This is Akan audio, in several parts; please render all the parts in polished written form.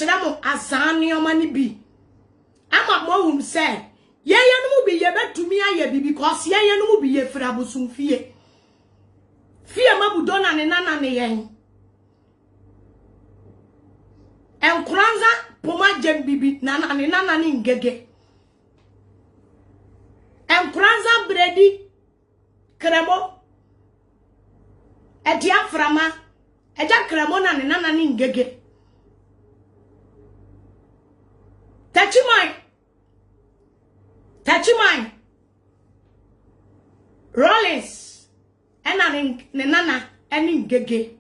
chramo azani omani bi. Ama mo hum say, ye no mu bi ye betumi aye bi because ye no mu bi ye fra bosum fie. Fie mabudona ne nana ne yen. Enkranza poma jem bibi nana ni ngege. Enkranza bredi kremo edia frama eja kremo nana ni ngege. Tachimai Rollins ena ne nana eni ngege.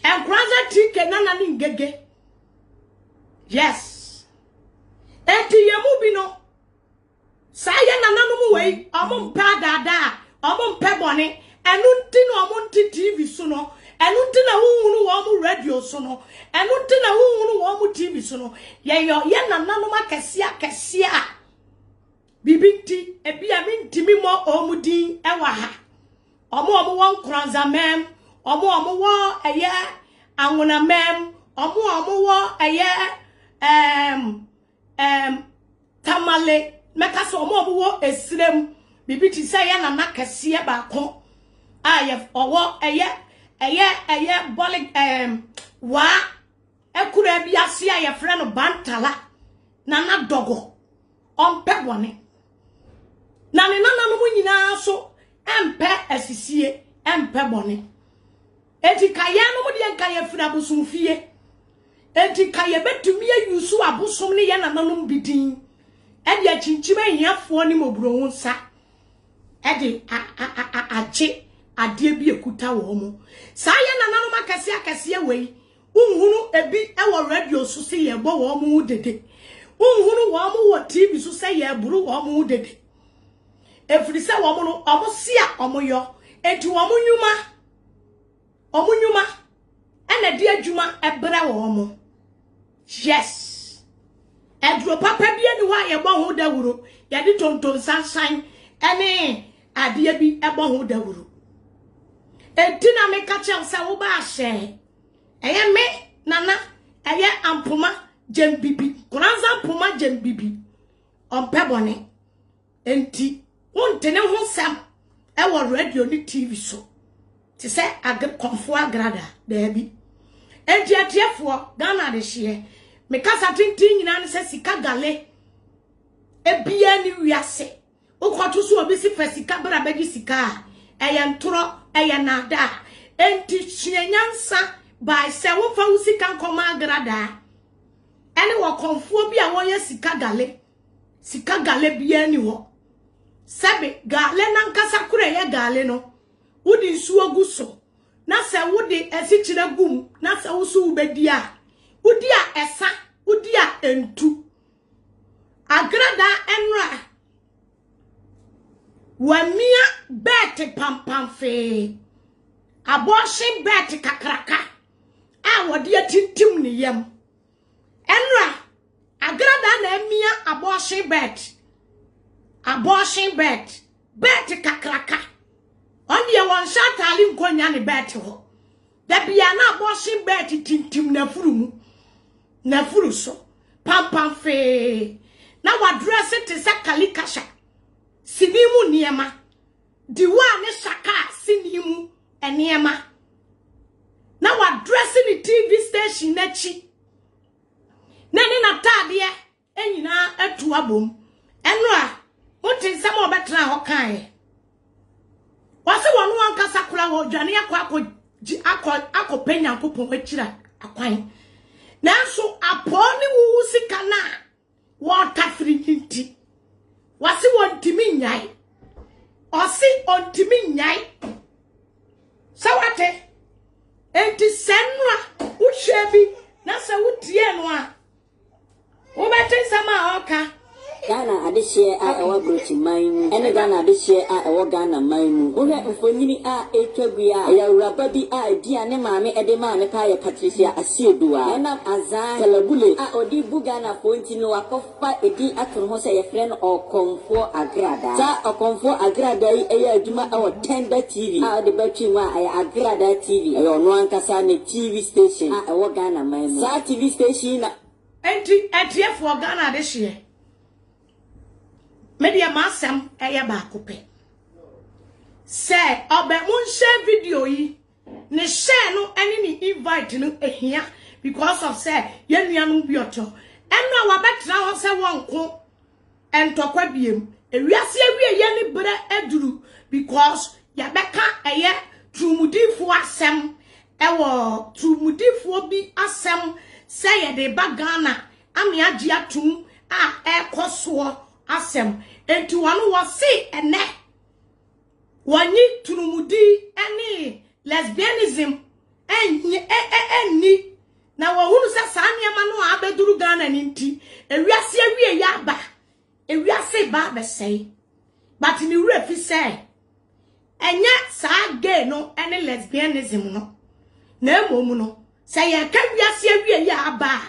Enkranza tike nana ni ngege. Yes. Eti yemu bino. Saye nananu mu wei, omo mpa dada, omo mpe bone, enu nti no omo nti TV so no, enu nti na hunhunu wo mu radio so no, enu nti na hunhunu wo mu TV so no. Ye nananu ma kesia. Bibi nti ebia mi ntimi mo omu din ewa ha. Omo won kranza mem, omo wo eye anwona mem, omo wo eye tamale meka so omo wo esrem bibi ti say ya na nakese ba ko aye owo eye boli wa ekura bi ase aye frɛ no bantala na dogo ompe bone na ne nana no mu nyina so empe asisie empe bone eti kaye no mu de kaye fira busum fie enti kaye betumi ayusu abosom ne ye nananom bidin e de chinchima hiafo ni moburo hunsa e de aje ade bi ekuta wo mo sa ye nananom akase wei unhunu ebi e wo radio so se ye bo wo mo dede unhunu wo mo wo TV so se ye buru wo mo dede efiri se wo mo no omo sia omo yo enti wo mo nyuma ena de adwuma ebra wo mo. Yes. Edro papa bia ni wa ye bo ho dawuro. Ye di tonton sansan ene ade bi ebo ho dawuro. Etina me ka che se wo ba hye. Eye me nana eye ampoma jembibi. Kuranza ampoma jembibi. Ompe bone. Enti wonte ne ho sam e wo radio ni TV so. Ti se konfo agrada da bi. Enti atiefo Ghana de hye. Me kasa tintin nyina ne se sika gale ebia ni wiase ukwoto so obi si fasika bra bagi sika eye ntoro eye nada enti hyenyansa by se wo fa usika nkoma agrada ene wo konfuo bi a wo ye sika gale bia ni ho sebe gale na nkasa kura ye gale no wudi nsuo guso na se wudi esikyire gum na se wo so ubedia udia esa udia entu agrada enra wamia bet pampam fe abortion bet kakraka a wode atintim ne yam enra agrada na amia abortion bet kakraka onye won shatali nkonya ne bet ho da bia na abortion bet tintim na furumu na furu so pampam fe na wadress te se kalikasha sinimu niema di wa ne shaka sinimu eniema na wadress ni TV station nachi na ni na tade enyina atu abom eno a wotin nsem obetra ho kan wase wonu ankasa kura ho dwane akọ penya popon akira akwan nanso aponi wu sika na water free nti wase wontimi nyai osi ontimi nyai sawate enti senwa uhwebi na se wutie no a wo bete sama oka Ghana adehye a ewa brochi man ene Ghana adehye a ewa Ghana man mu wo mfonyini a etwagu a ya uraba bi a dia ne maame ede ma ne pa ya Patricia Asiedua ena azan telebule a odi bu Ghana fonti no akofa edi atoro ho se ye friend Okomfo Agrada sa Okomfo Agrada yi eya aduma awo Tender TV a de batwi mu a ya Agrada TV eyo no ankasa ne TV station a ewa Ghana man mu sa TV station na enti for Ghana adehye media masam eye ba kope say obe mun share video yi ne share no ene ni invite no ehia because of say yenuanu bi oto eno wa betra ho say wonko entokwa biem ewiase awie ye ni bre aduru because ya beka eye trumudifo asem ewo trumudifo bi asem say ye de ba Ghana ami agi atum a ekoso asem enti wanu wasi ene wanyi tunumudi eni lesbianism eni na wahunu sa sanyama no abeduru Ghana ninti ewiase awie ya ba ewiase ba besei but ni refi say enye sa gay no eni lesbianism no na emomu no say ye ka wiase awie ya ba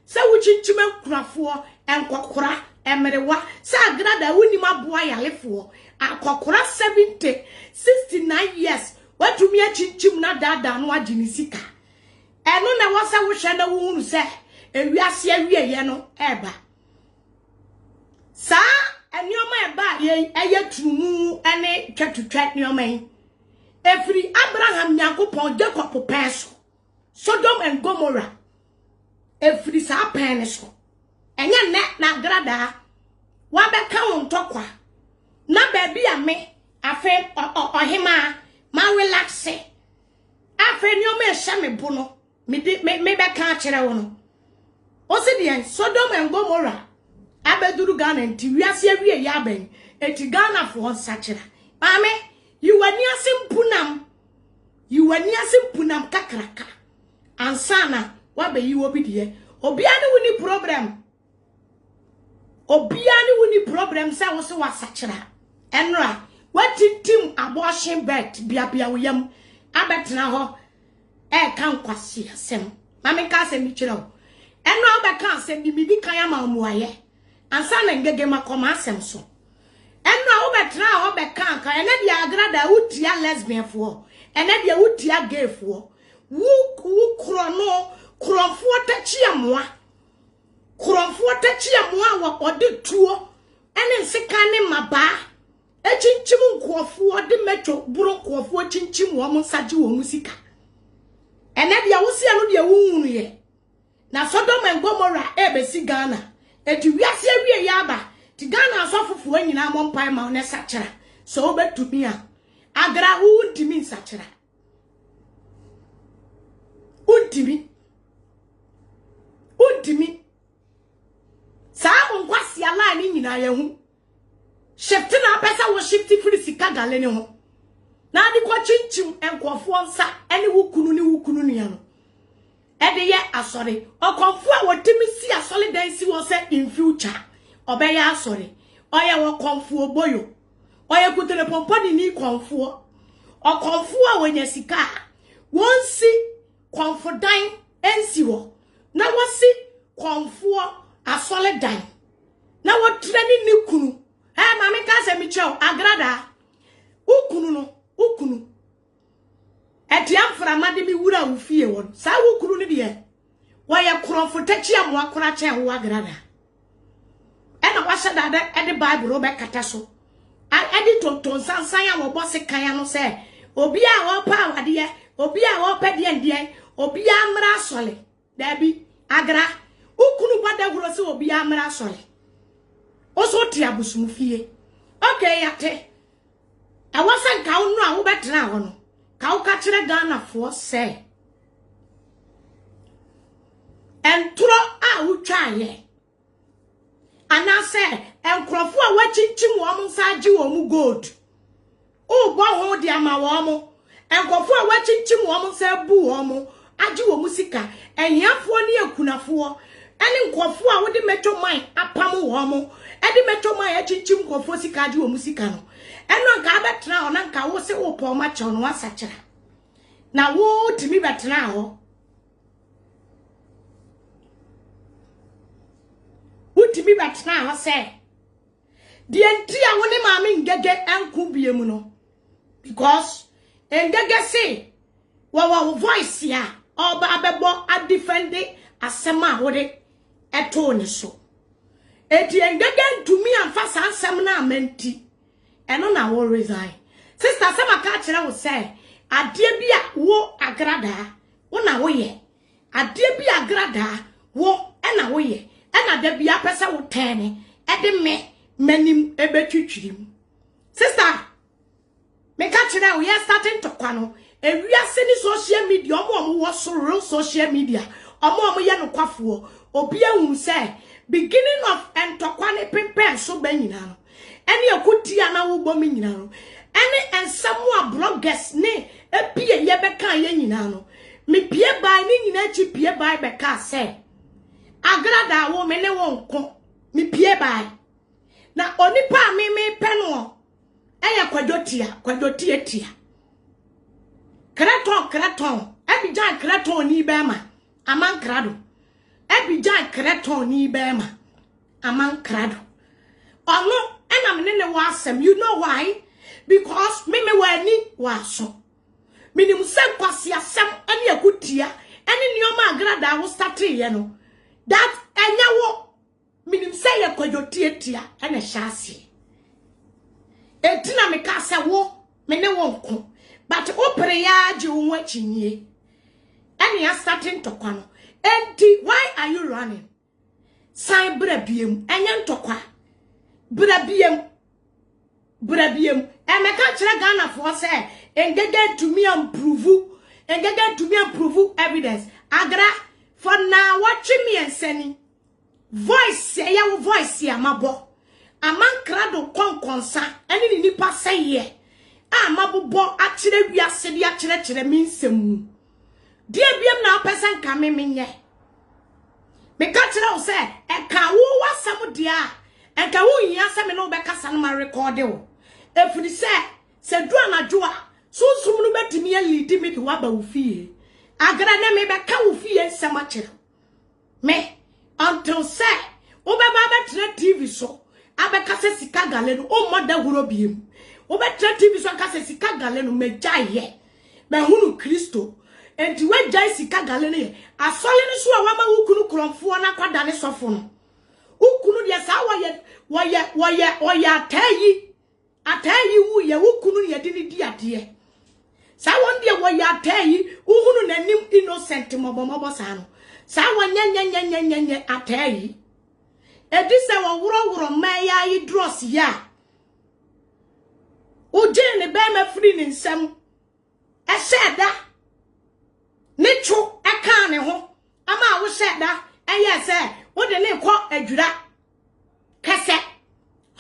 sa wuchinchime kurafo enkokora emerewa sa Agrada wuni maboa yalefo akokora 69 years watumi achinchim na dada no agini sika eno na wasa wo hwe na wunu se ewiase awie ye no eba sa enioma eba ye eye tumu ene twatutwa nioma yi efiri Abraham Nyankopon Jacob penso Sodom and Gomorrah efiri sa pen so enye ne na Agrada wa beka won tokwa na baby ame afa ohima ma relaxe afa ni o me hye me bu no me beka kire wo no o se de Sodom and Gomorrah abeduru Ghana nti wiase awie ya ban eti Ghana fo nsakira mame yiwani asimpunam kakraka ansana wa be yi obi de obia ne woni problem obiani woni problem say wo se wasakira enra watintim abortion bet bia woyam abetena ho kan kwase asem mame ka asem bi kire ho enra obeka asem bi midi kan amamuaye ansa na ngege makoma asem so enra obetena ho beka kan ene dia Agrada utia lesbian fo ene dia utia gay fo wu krono krofo tachiamoa Kuromfo tachiamoa wa ode tuo ene nseka ne maba echinchim nkofo ode metwo buro nkofo chinchim wo msaji wo musika ene dia wosi anu dia wunu ye na Sodom and Gomorrah ebesi Ghana eti wiase awie ya ba ti Ghana asofofo anyina mo mpai ma ne sakira so obetumi a Agra untimi nsakira untimi sa onkwasi ala ni nyina ye hu shift na pesa wo shift free sika gale ne ho na adi kwa chinchim enkofo nsa ene wukunu ni ya no ede ye asori okonfo a wotimi si asori dan si wo se in future obeya asori oye wo konfo boyo oye kutere pomponi ni konfo okonfo a wonya sika wonsi konfo dan ensi wo na wosi konfo asole dan na wotreni ni kunu mama ka se mi cheo Agrada ukunu etiam framade mi wura ufie won sa ukunu ni de waye krofo tachi amwa kora che ho Agrada ena wase dada ede Bible be kata so edi tonton sansan ya wo bosse kan ya no se obi a wo pa awade obi a wo pa de obi a mra asole dabi Agra ukunu bada huro se obi a mra asole oso ti abusum fie okay yate awasan ka unu a wo betena ho no ka wo ka kire Ghana fo se entro a wo twaye ana se enkrofo a wachinchim wo mo nsaji wo mu gold o bo ho di ama wo mo enkrofo a wachinchim wo mo nsa bu wo mo agi wo mu sika enhiafo ne akunafo ene nkrofo a wo de metwo man apam wo mo edi meto ma ya chinchim kofo sika di o musika no eno nka betra ona nka wo se wo po ma che no wasachira na wo timi betra ho utimi betra ho se die ntia wo ne ma me ngege enku biemu no because engege say wa voice ya oba abebo a defend asema wo de eto ne so eti engege ntumi amfa sansem na amanti eno na wo resign sister sama ka kire wo say ade bia wo agrada wo na wo ye ade bia agrada wo na wo ye na da bia pesa wo tene ede me manim ebetwitwirim sister me ka kire wo ye starting to kwano ewiase ni social media omo wo so real social media omo ye no kwafo obi ehun say beginning of entokwa ne pempen so ba nyina no ene akutia na wo bom nyina no ene ensamu a bloggers ne epie ye beka ye nyina no me pie bai ni nyina chi pie bai beka say agrada wo me ne wonko me pie bai na onipa me peno eye kwadotia tia kraton ebijan kraton ni bema aman krado ebijan kraton ni bema aman krado ono enam ne wasem you know why because me wani waso minim se kwase asem ene akutia ene nioma agrada wo start ye no that enyawo minim se ye kwadotia ene hyase etina me ka se wo me ne wonko but opere ya ji unwa chinye ene ya starting to kwano enti why are you running sai brabiem enye ntokwa brabiem emeka kire Ghana for say engage to me improve evidence agra for now watching me and sending voice ya voice ya mabo amankrado konkonsa ene ni nipa say ye amabubo akire wiase dia kire minsemu die biem na person ka me menye me ka kire o say e ka wo wasam dia e ka wo yin asem no be kasa no ma record o efudi say se du anajo a sunsum no betimi ya lead me di wa ba wo fie agra na me be ka wo fie nsem akire me until say wo be ba betre TV so abekase sika gale no o moda huro biem wo betre TV so akase sika gale no meja ye me hunu Kristo enti we jai sika gale ne asole ni so a wama wukunu kromfo na kwada ne sofo no wukunu de sa woye atayi wu ye wukunu ye de ni di ade sa won de woye atayi uhunu nanim innocent mobomobo sa no sa wonyenyenyenyenyenye atayi edise wo wuro maya yi dross ya oje ne be ma free ni nsam e sheda ne chu e kan ne ho ama wo sheda eye se wo de ne ko adwura kase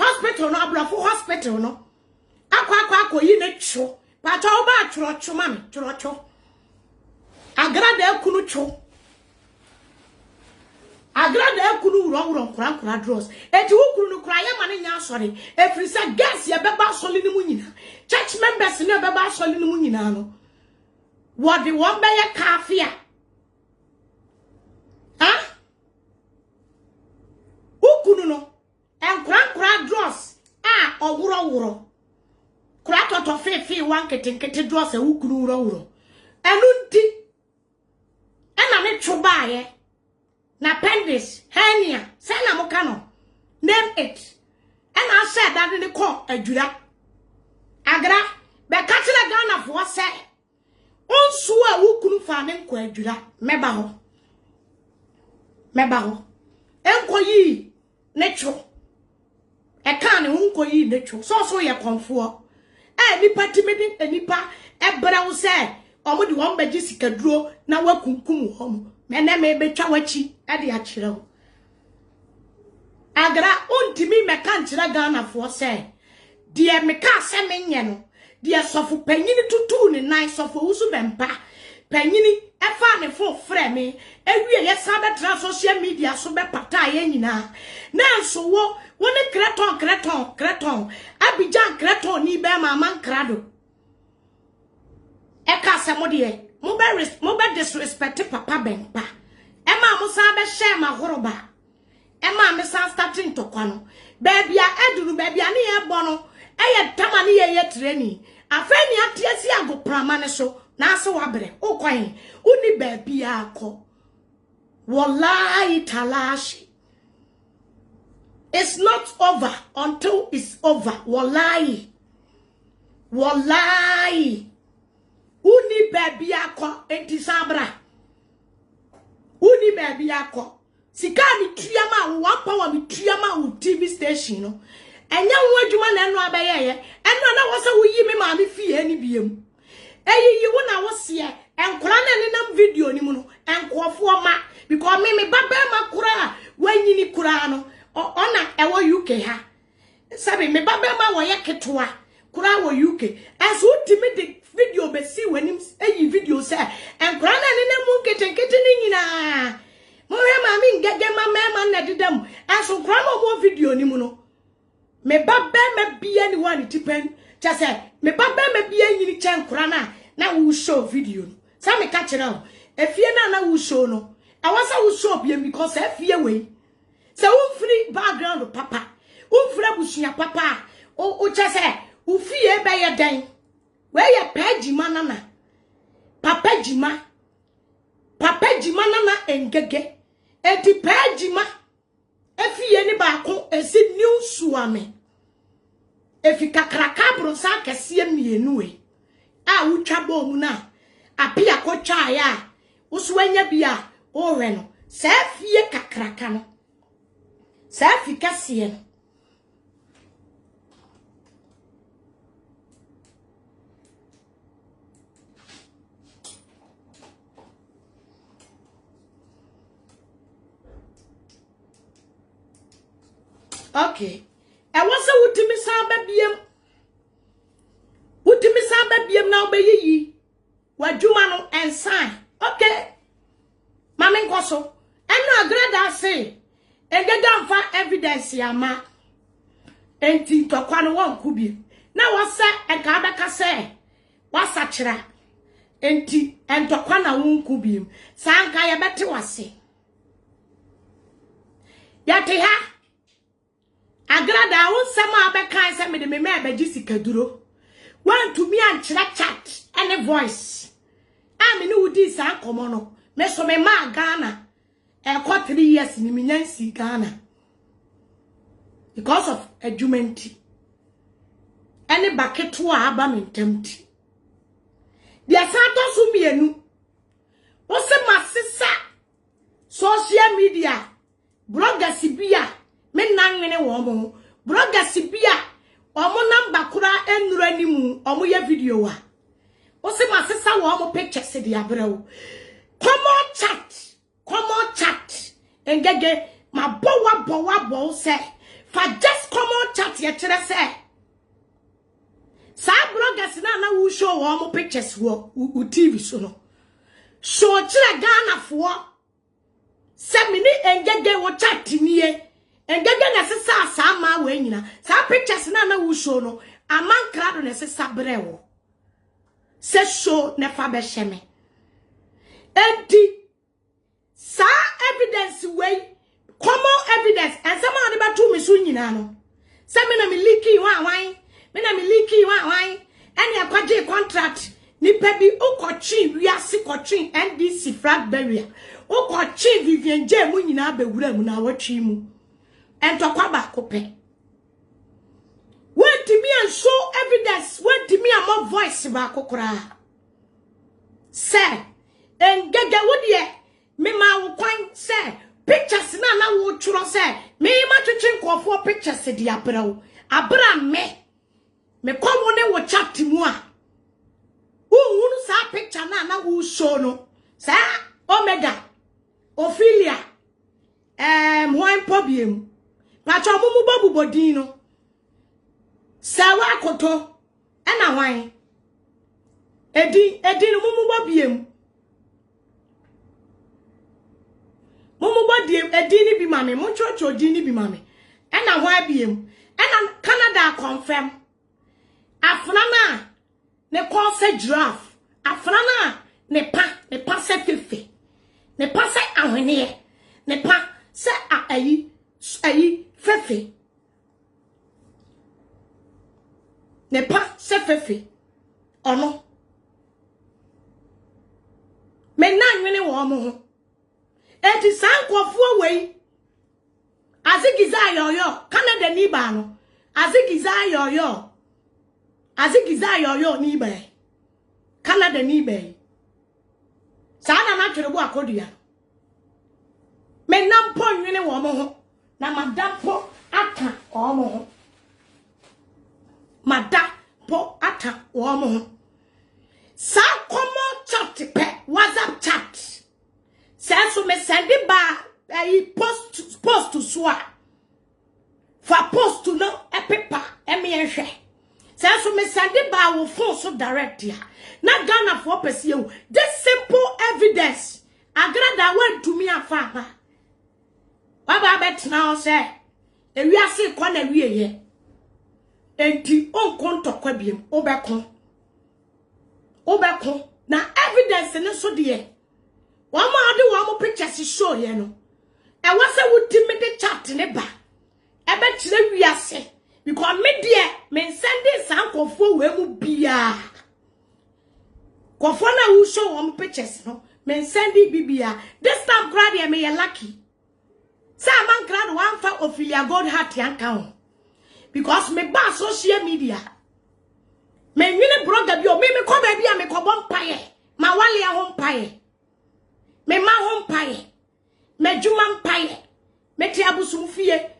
hospital no abrafo hospital no akwa yi ne chu pa to ba churo ma me churo agrada ekunu chu agrada ekunu wuro nkura dross eti wukuru no kura ye mane nya asori efrisa gas ye beba asoli ni mu nyina church members ne beba asoli ni mu nyina no what the one be ye kafia ha wukunu no nkura dross owuro kura toto fefe wan ketenkete dross wukunu wuro enu nti ena ne chuba ye na appendix hernia say na muka no name it and I said that in the court adwura agra be ka kire Ghana for say onsu a wukunu fa ne nko adwura meba ho enko yi ne chu e kan ne nko yi ne chu so ye konfo nipa timidi nipa ebra wo say omudi won beji sikaduro na wakunkum hom mena me betwa wachi ade a kire wo agra ontimi meka nkire Ghana for say die meka se menye no die sofu panyini tutu ni nan sofu wusu bempa panyini efa ne fo frɛ me ewie ye sabe tra social media so be pata ye nyina nanso wo ne kreton Abidjan kreton ni be mama krado e ka se mo de mo be disrespect papa benpa e ma mo san be share ma horoba e ma me san starting to kwano baby a eduru baby ani e bono e ye tama ni ye training afeni atiesi ago prama ne so na ase wabre ukwan uni baby akọ wallahi talashi. It's not over until it's over. Wallahi. Uni baby akọ enti sabra. Uni baby akọ. Sika mi tuyama wampa wa mi tuyama u TV station no. Enya wo adwuma na eno abeyeye. Eno na wo se wo yi me ma me fie ni biem. Eyi wo na wo se enkora na ne nam video ni mu no. Enkofo ma because me baba ma kura wanyini kura no. Ona ewo UK ha. Sabi me baba ma wo ye ketwa kura wo UK. As ultimate the video be see when him eyi video say enkora na ne mu ketenkete ni nyina. Mo he ma mi ngege ma na dedam. As kura mo video ni mu no. Me baba me bia ni one tipen. Just say me baba me bia nyini chen kura na wo show video. Sa me ka kire o. Efie na wo show no. I was a show bia because efie we. Se free background papa. Free busunya papa. O just say ufie be ye den. We ye pejima nana. Papa jima nana engege. Eti pejima. Efie ni baako esi new suame. Efi kakraka bronsa kese mienu e. A utwa bom na. Apia ko twa ya. Uswanya bia o hwe no. Se fie kakraka no. Se afika sie no. Okay. I was a wutimi samba biem na obeyi. Wadwuma no ensan. Okay. Mama nkoso. Eno agrada say. Engega mfa evidence yama. Enti tokwa no wonku bi. Na wose enka abeka say. Wasa kira. Enti entokwa na wonku bi. Sanka ye beti wase. Yate ha. Agrada wonsema abeka say me de me abeji sikaduro. Want to me and chat any voice. I mean who this an komo no. Me so me ma Ghana. I got 3 years in Minyansi, Ghana. Because of edumenti. Any bucket to abam tempty. The Asato Sumienu. What's my sister? Social media. Blogger Sibia. Men nangene womo. Blogger Sibia. Omo namba kura enranimu. Omo ye video wa. What's my sister womo pictures the abreu. Come on chat. Engege ma bowa say. For just come on chat ye chere say. Sa bloggers na wo show wo pictures wo TV so no. Show chere Ghana fo. Se me ni engege wo chat nie. Engege na sesa sa ma we nyina. Sa pictures na wo show no. Aman krado na sesa brewo. Se show ne fa be sheme. Enti sa evidence way common evidence and some of the two me so nyina no say me na me leaky wan any akwaje contract nipa bi ukotwi wiase kotwi NDC flag barrier ukotwi Vivian J mu nyina bewura mu na watwi mu entokwa ba kope want me and show evidence want me and more voice ba kokora say engege wodie me ma wo kwan say pictures na wo tworo say me ma twetwe nkofo pictures di abra me kwa ne wo chat mu a wo sa picture na wo show no sa Omega Ophelia hoin pobiem pa cho mumu babu bodin no sa wa koto na wan edi no mumu babiem Mumu body edini bi mame, muncho dini bi mame. Ena wa biem. Ena Canada confirm. Afrana ne call se giraffe. Afrana ne pa se fefe. Ne pa se ahwene. Ne pa se ayi fefe. Ne pa se fefe. Ono. Me nan nwene wo mo ho. Enti sankwofo wei. Azigiza yoyo, Canada ni ba no. Azigiza yoyo ni ba. Canada ni ba. Sana na twere bo akodua. Me nam po nwene wo mo ho. Na madapo ata wo mo ho. Madapo ata wo mo ho. Sa common chat pe WhatsApp chat. So me send it ba post to swa. For post to no a paper emienhwe. So me send it ba wo phone so direct ya. Na Ghana for pese you. This simple evidence. Agrada went to me afa. Baba bet now say. E wi ase kwa na wi ye. Enti on konto kwa biem obekon. Na evidence ne so de. One more pictures show ye no. E wase wuti me de chat ne ba. E be kire wiase. Because me de me send sankofo we mu bia. Kofo na who show one pictures no. Me send bibia. This time grad me ye lucky. Say man grad one fa Ophelia God heart yanka. Because me ba social media. Me nwene blogger bi o me ko ba bia me ko bon paye. Ma wale a hom paye. Me ma hom paye. Me juma mpaye. Me ti abusum fie.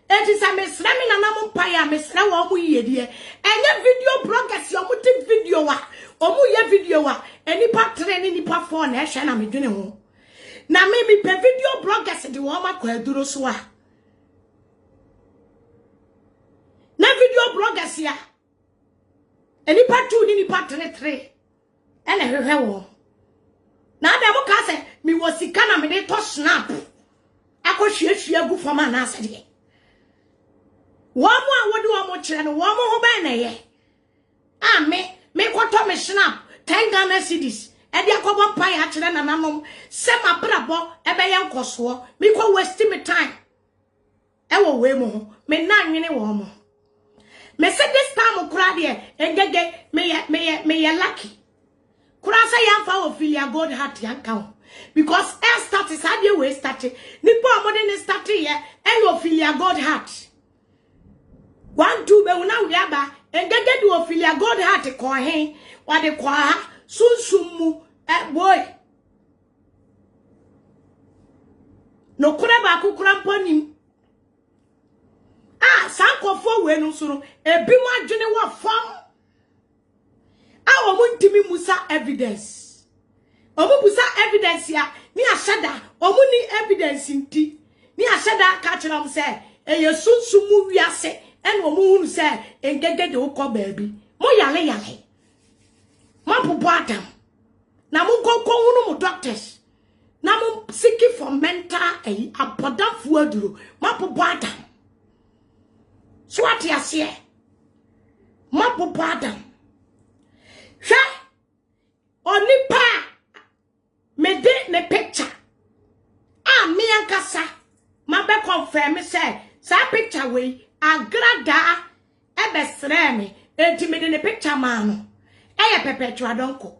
Enti sa me sra me nana mo mpaye me sra wo mo yedie. Enye video bloggers yo mo ti video wa. Omo ye video wa. Eni pa training ni pa phone na ehwe na me dwene ho. Na me pe video bloggers de wo ma kwa aduro so a. Na video bloggers ya. Eni pa 2 ni pa 3. Ene hwehwe wo. Na da mo ka se mi wosika na me de to snap. Akohwehwe agu fama na ase de. Wo mo a wodi wo mo kire no wo mo ho ba na ye. Ah me kwato me snap 10 Ghana cedis. E de akobo pa ya kire na nanom se ma brabo e be ye nkoso. Me kwa waste me time. E wo we mo ho. Me na nwene wo mo. Me say this time ukura de engege me ye lucky. Kurasa yamfa Ophelia God heart yanka. Because air start is how you way started. Nipo amode ne start here and Ophelia God heart. 1 2 be una wiaba engege do Ophelia God heart ko hen wa de kwa sunsumu boy. No kura ba kukura mponim. Sankofo we no soro ebi mo adwene wo fam. Omo ntimi musa evidence. Omo musa evidence ya ni ashada omo ni evidence nti. Ni ashada ka kire am say eye sunsumu wiase en omo hunu say engege de ukọ baabi. Mo yale. Mo popo adam. Na mo kokko hunu mo doctors. Na mo seeking for mental apodafo aduro. Mo popo adam. Swati ase. Mo popo adam. Sha onipa me de ne picture me ankasa ma be confirm say sa picture we agrada e be sre me enti me de ne picture ma no e ye perpetual donko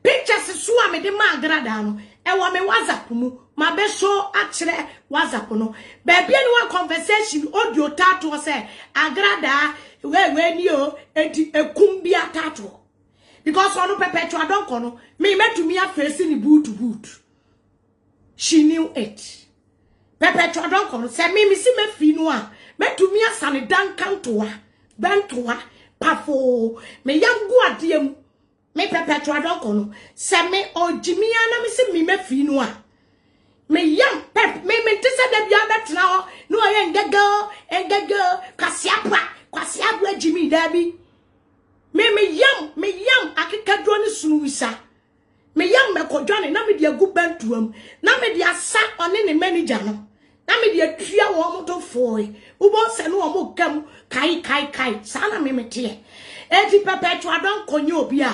pictures so a me de ma agrada no e wo me WhatsApp mu ma be show akire WhatsApp no be bia no one conversation audio tattoo say agrada we ni o enti ekum bia tattoo. Because one perpetual don't know me met to me a facing the boot to boot. She knew it. Perpetual don't know say me see me finua. Met to me a sunny dan cantua. Bentua. Pafo. Me young guardian. Me perpetual don't know. Say me or Jimmy and me see me finua. Me young pep. Me tisa de biabet now. No I ain't the girl. Kwasiapa Jimmy Debbie. Me yam akeka drone sunuwisa me young me ko Johnny na me dia gu bentuam na me dia sa one ne manager no na me dia tria wo mo to foi ubo se no mo gam kai sa na me mete eti perpetual don konye obi a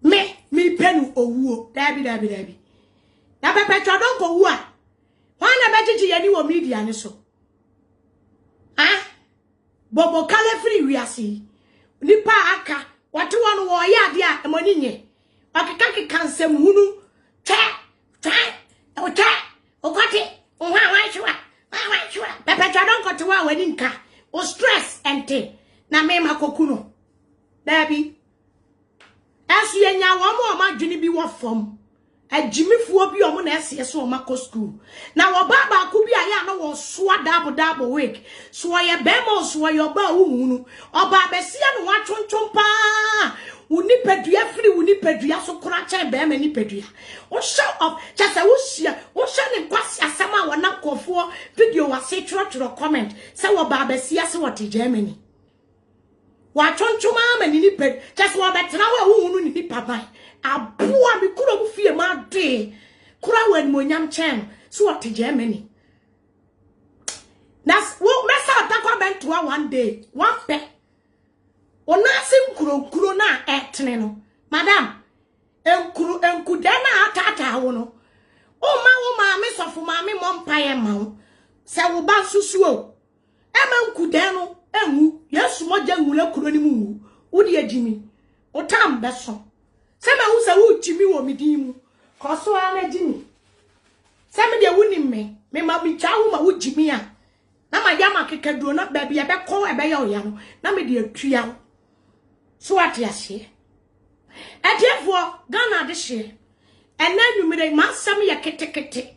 me penu owuo dabi na perpetual don ko wu a wana bejeje yani wo media ne so bobo kale free wiase nipa aka wate wonu wo ya de a emoni nye akeka kansem hunu okati wa shwa perpetual don ko to wa wani nka o stress ente na me makokuno dabi asu yenya wo mo ma dwene bi wo fom agimifuo bi omo na ese so o mako school na wo baba ku bi aya na wo soa double week so ye bemo so ye oba uhunu oba besia no watwonchom pa unipadua free unipadua so kora che bema ni padua o show up just wo hia wo hye ne kwasi asema wo na kofo video wa se tro comment se wo baba besia se wo te Germany watwonchom ama ni pad just wo betena wo uhunu ni papa abua mi kuro bu fie ma de kura wan monyam chen so what Germany nas wo mesa takwa bentoa one day one pe onase nkuro na etene no madam enku de na atata wo no o ma me sofo ma me mompaye ma wo se wo ba susu o e ma nku de no enwu yesu moja nwula kuro ni mu wo de agimi o tam beso Sema usa uchimi wo midimu koso ana jimi sema de wuni me ma mi chawo ma ujimi a na ma ya makekaduro na ba bia be ko ebe ya oya no na me de atua so ate ase adefo Ghana de hye ena numere ma sam ya ketekete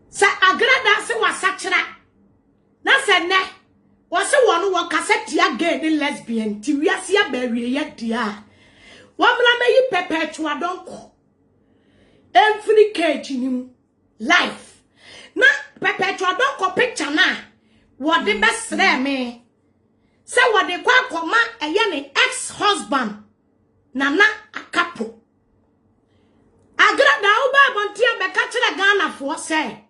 sa agrada se wasakira na se ne wo se wono wo kaseti again ni lesbian ti wiase ya ba wie ya dia Wamla me yi perpetual donko. Every cage in life. Na perpetual donko picture na. What the best me. Say what the kwa koma a ex-husband. Nana a couple. Agrada uba bontia be kachira Ghana for say.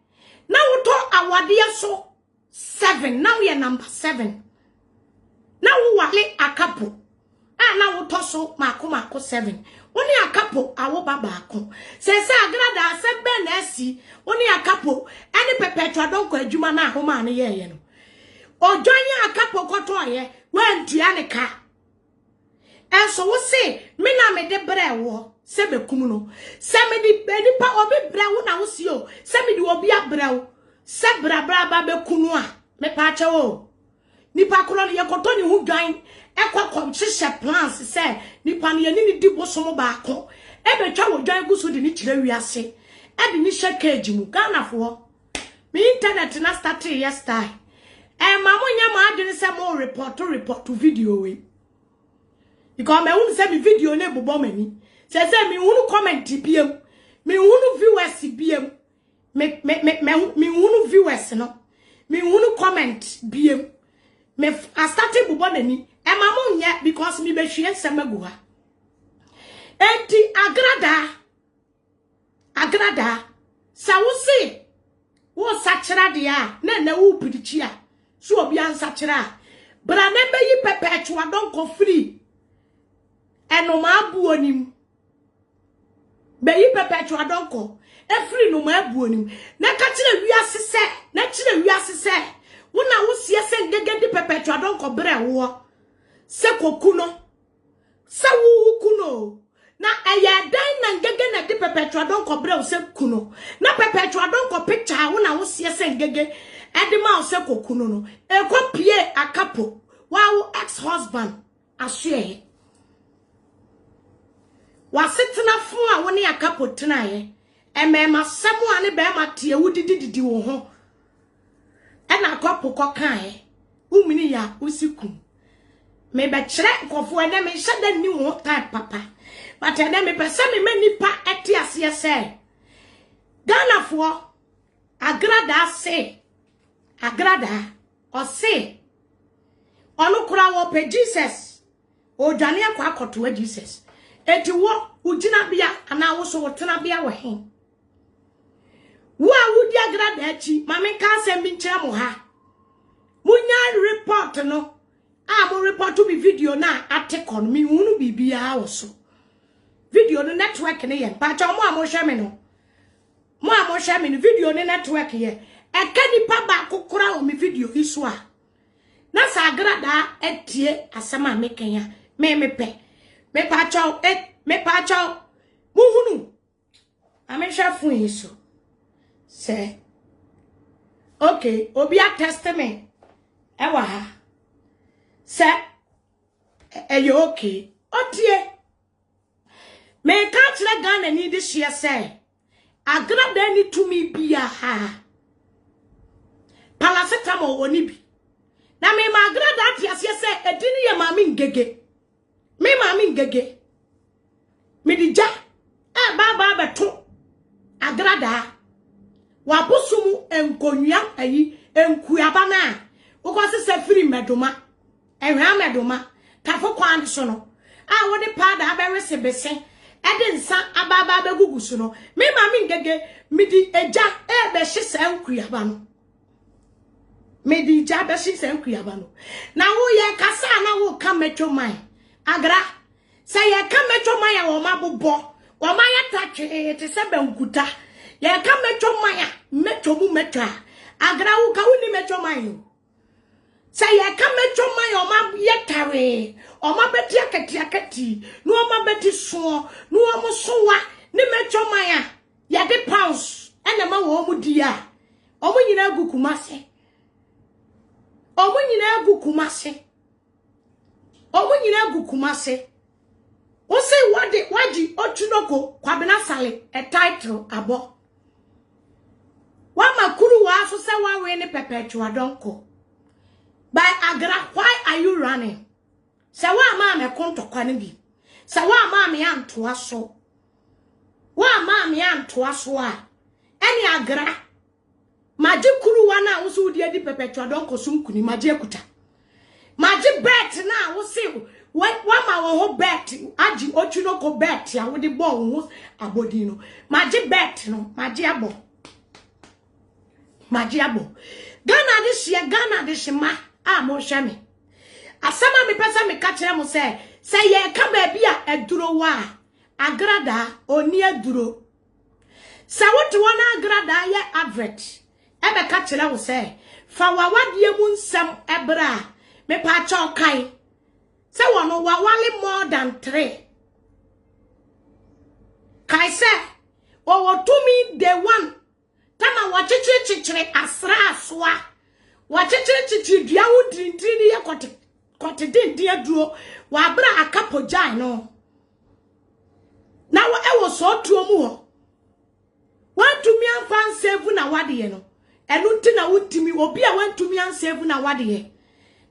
Now we talk awadia so 7. Now we are number 7. Now we wale a couple. Na wo toso mako 7 oni akapo awo baba ako se agrada se be na asi oni akapo ene perpetual donko adwuma na ahoma ne ye no ojonya akapo koto ye wantua ne ka enso wo se me na me de brewo se bekum no se me di nipa obi brewo na wo si o se me di obi abrewo se brabra ba bekunu a me pa che wo nipa kro ne ye koto ni hu dwan ekwa hye plans say nipa ne ni di bosom ba ko ebetwa wo dwan gusu di ni kire wiase e di ni hye cage mu Ghana fo me internet na start yesterday mamunya ma adwene se mo report video we because me unu se mi video na bobo mani se mi unu comment biem me unu viewers biem me unu viewers no me unu comment biem me I started bobo nani mamunya because mi be hwe semagu ha enti agrada sa wo se wo sachira dia na wo pidichi a so obi an sachira bra na be yi perpetual don ko free eno ma abu onim be yi perpetual don ko e free no ma abu onim na ka kire wiase se wo na wo sie se ngege di perpetual don ko bre wo se kokuno se wu kuno na aya dan na ngege na di perpetual don ko bre wo se kuno na perpetual don ko picture wo na wo sie se ngege edima wo se kokuno no e ko pie akapo wa wo ex-husband asue wa setena fun a wo ne akapo tena ye emema semu ane be ma tie wudididi wo ho ena akapo kokan umini ya usikum me be kire nkofo ene me hyada ni wo type papa but ene me pese me manipa eti ase se Ghana fo agrada o se onu kura wo pe Jesus o dwane akwa akoto Jesus eti wo ujina bia ana wo so wotena bia wo hen wo a wudi agrada achi mame ka asem bi nkyere mo ha munya report no a mo report to be video na atekon mi hunu bibia wo so video no network ne ye pa cha mo a mo hwe me no mo a mo hwe me no video ne network ye e ka nipa ba kokora o mi video iso a na sa agrada etie asama mekenya me pe me pa cha muhunu ame hwe fun iso say okay obi a testament ewa ha say you okay otie me ka kire Ghana ni this year say agrada ni to me bia ha paracetamol oni bi na me ma agrada atiase say edini ye mami ngege me mami ngege me dija e baba beto agrada wabosumu enkonua ayi enkuaba na ukosi se firi medoma ehwa medoma tafo kwan so no a wode pada abere bese ede nsa ababa abegugu so no me mami ngege midi eja e be hye se enkuaba no midi ja be hye se enkuaba no na wo ye kasa na wo ka metwo man agra se ye ka metwo man ya wo mabobo wo man ya tatwe te se bankuta ye ka metwo man ya metwo mu metwa agra wo ka woni metwo man yo se ye ka metwo man ya o ma yetare o ma beti akati no o ma beti so no o mo sowa ni metwo man ya de pounds ena ma wo mu dia o mo nyina gu kumase o mo nyina gu kumase o mo nyina gu kumase o se waji otunoko kwabena sale a title abo wa makuru wa so se wa we ni perpetual donko by agra why are you running se wa ma me konto kwane bi se wa ma me antoa so wa ma me antoa so a eni agra maji kuru wa na wo so di edi perpetual donko so nkuni maji ekuta maji bet na wo se wa ma wo ho bet aji otunoko bet ya wo di bo wo abodi no maji bet no maji abo Ghana this ma a mo hwe me asama me pesa me ka kire mo say ye ka ba bia eduro wa agrada oni eduro se woto wona agrada ye average e be ka kire wo say fa wawade mu nsam ebra me pa cha okai se wono wawale more than 3 kai say wo to me day 1 tama wachichichichire asra aswa wachichichichi dua wudrintri ye kote dindi aduo wa bra akapo jai no na wo ewo so tuo mu ho wantumi amfan save na wade ye no enu nti na wutimi obi a wantumi an save na wade ye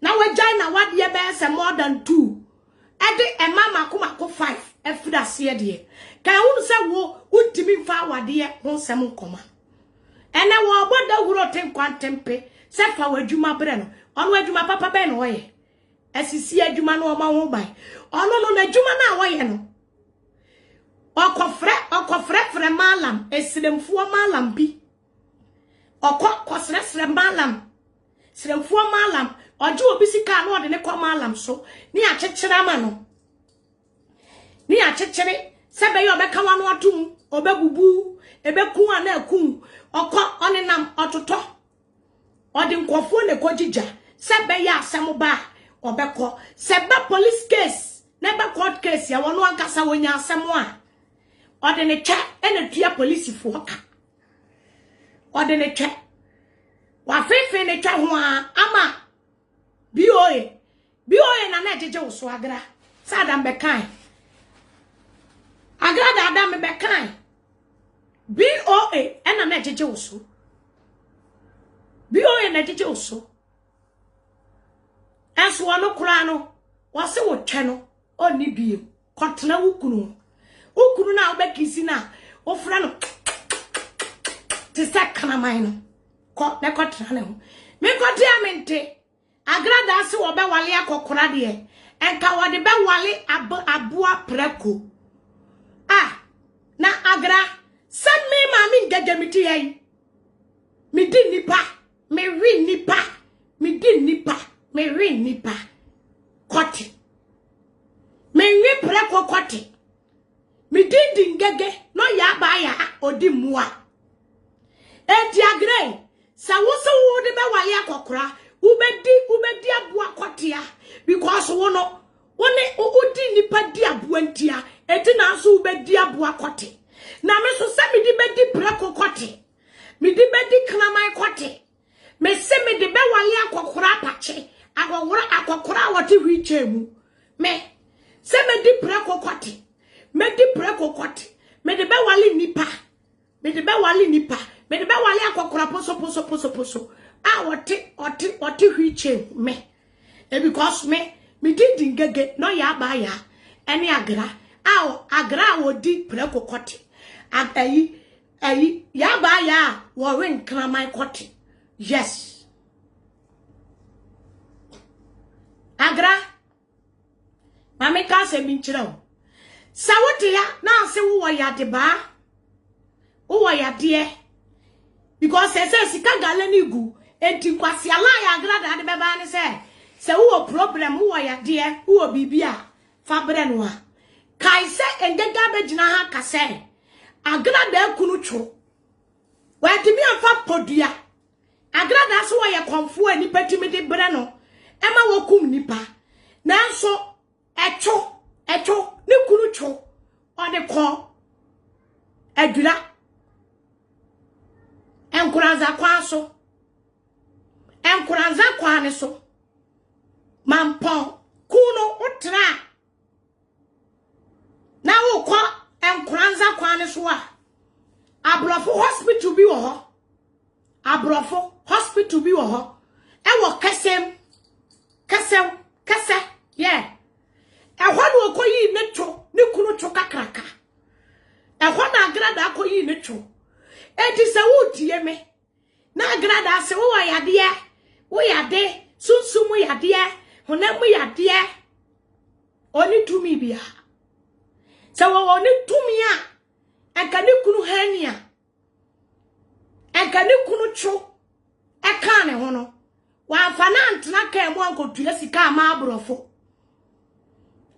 na wajai na wade ye be se more than 2 ede emama komako 5 efida se de kan hu se wo wutimi mfa wade ye ho sem koma ene wo boda wuro ten kwantempe se fa wadwuma bre no ono wadwuma papa be no ye asisi adwuma no ma ho ban ono no na adwuma na wo ye no okofre malam esilemfuo malam bi okosresre malam sremfuo malam oje obi sika na ode ne kwa malam so ni achechera ma no ni achechere sebe yo beka wa no atum obegubu ebeku ana akun oko onenam ototo odi nkofo ne kojija sebe ya asem ba obeko sebe police case neba court case ya wono ankasa wonya asem a odi ne twa ene tua police fo ka odi ne twa wa fefe ne twa ho ama BOA na jeje wo so agra sadam bekan agra da adam bekan BOA ena na jeje wo so BOA na jeje wo so aso no kura no wase wo twe no oni bio kotena wukunu na obekisi na ofra no te sakana mai no ko ne kotena ne ho me koti amente agrada se wo be wale akokora de enka wo de be wale abua preko na agra send me mami gagamiti yai me di nipa me ri nipa me di nipa me ri nipa koti me ri preko koti me di ngege no ya ba ya odi mua enti agra sa wo so wo de be wa ya kokora ubedi abua kotia because wono woni odi nipa di abua ntia eti na so ubedi abua kote na me so se me di bedi preko kote me di bedi kramai kote me se me di be wale akokora pache akokora wote wiche mu me se me di preko kote me di preko kote me di be wale nipa me di be wale nipa me di be wale akokora poso wote wiche me e because me did ngege no ya ba ya eni agra agra wodi preko kote ayi ya ba ya wo wen kramai kote yes agra mame ka se bi nchira o sa wote ya na se wo ya de ba wo ya de because se sika gale ni gu enti kwasi ala ya agra da de beba ni se wo problem wo ya de wo bibia fa bre no a kai se engega be gina ha ka se agra da kunu tro wa ti mi afa podua agra da so wo ye konfo ani patimi de bre no e ma wo kum nipa nanso echo ni kunu tro o de ko adura enkuranza kwa so enkuranza kwa ne so mampo kuno utra na wo ko enkuranza kwa ne so a abrofo hospital bi wo ho abrofo hospital bi wo ho e wo kase yeah e ho no koyi ne tro ne kunu tro kakraka e ho na agrada koyi ne tro enti se wo tie me na agrada se wo yade sunsumu yade honam yade oni tumi bia se wo oni tumi a enka ne kunu hania enka ne kunu tro e ka ne ho no wa fa na ntena ka emu ankotua sika ama abrofo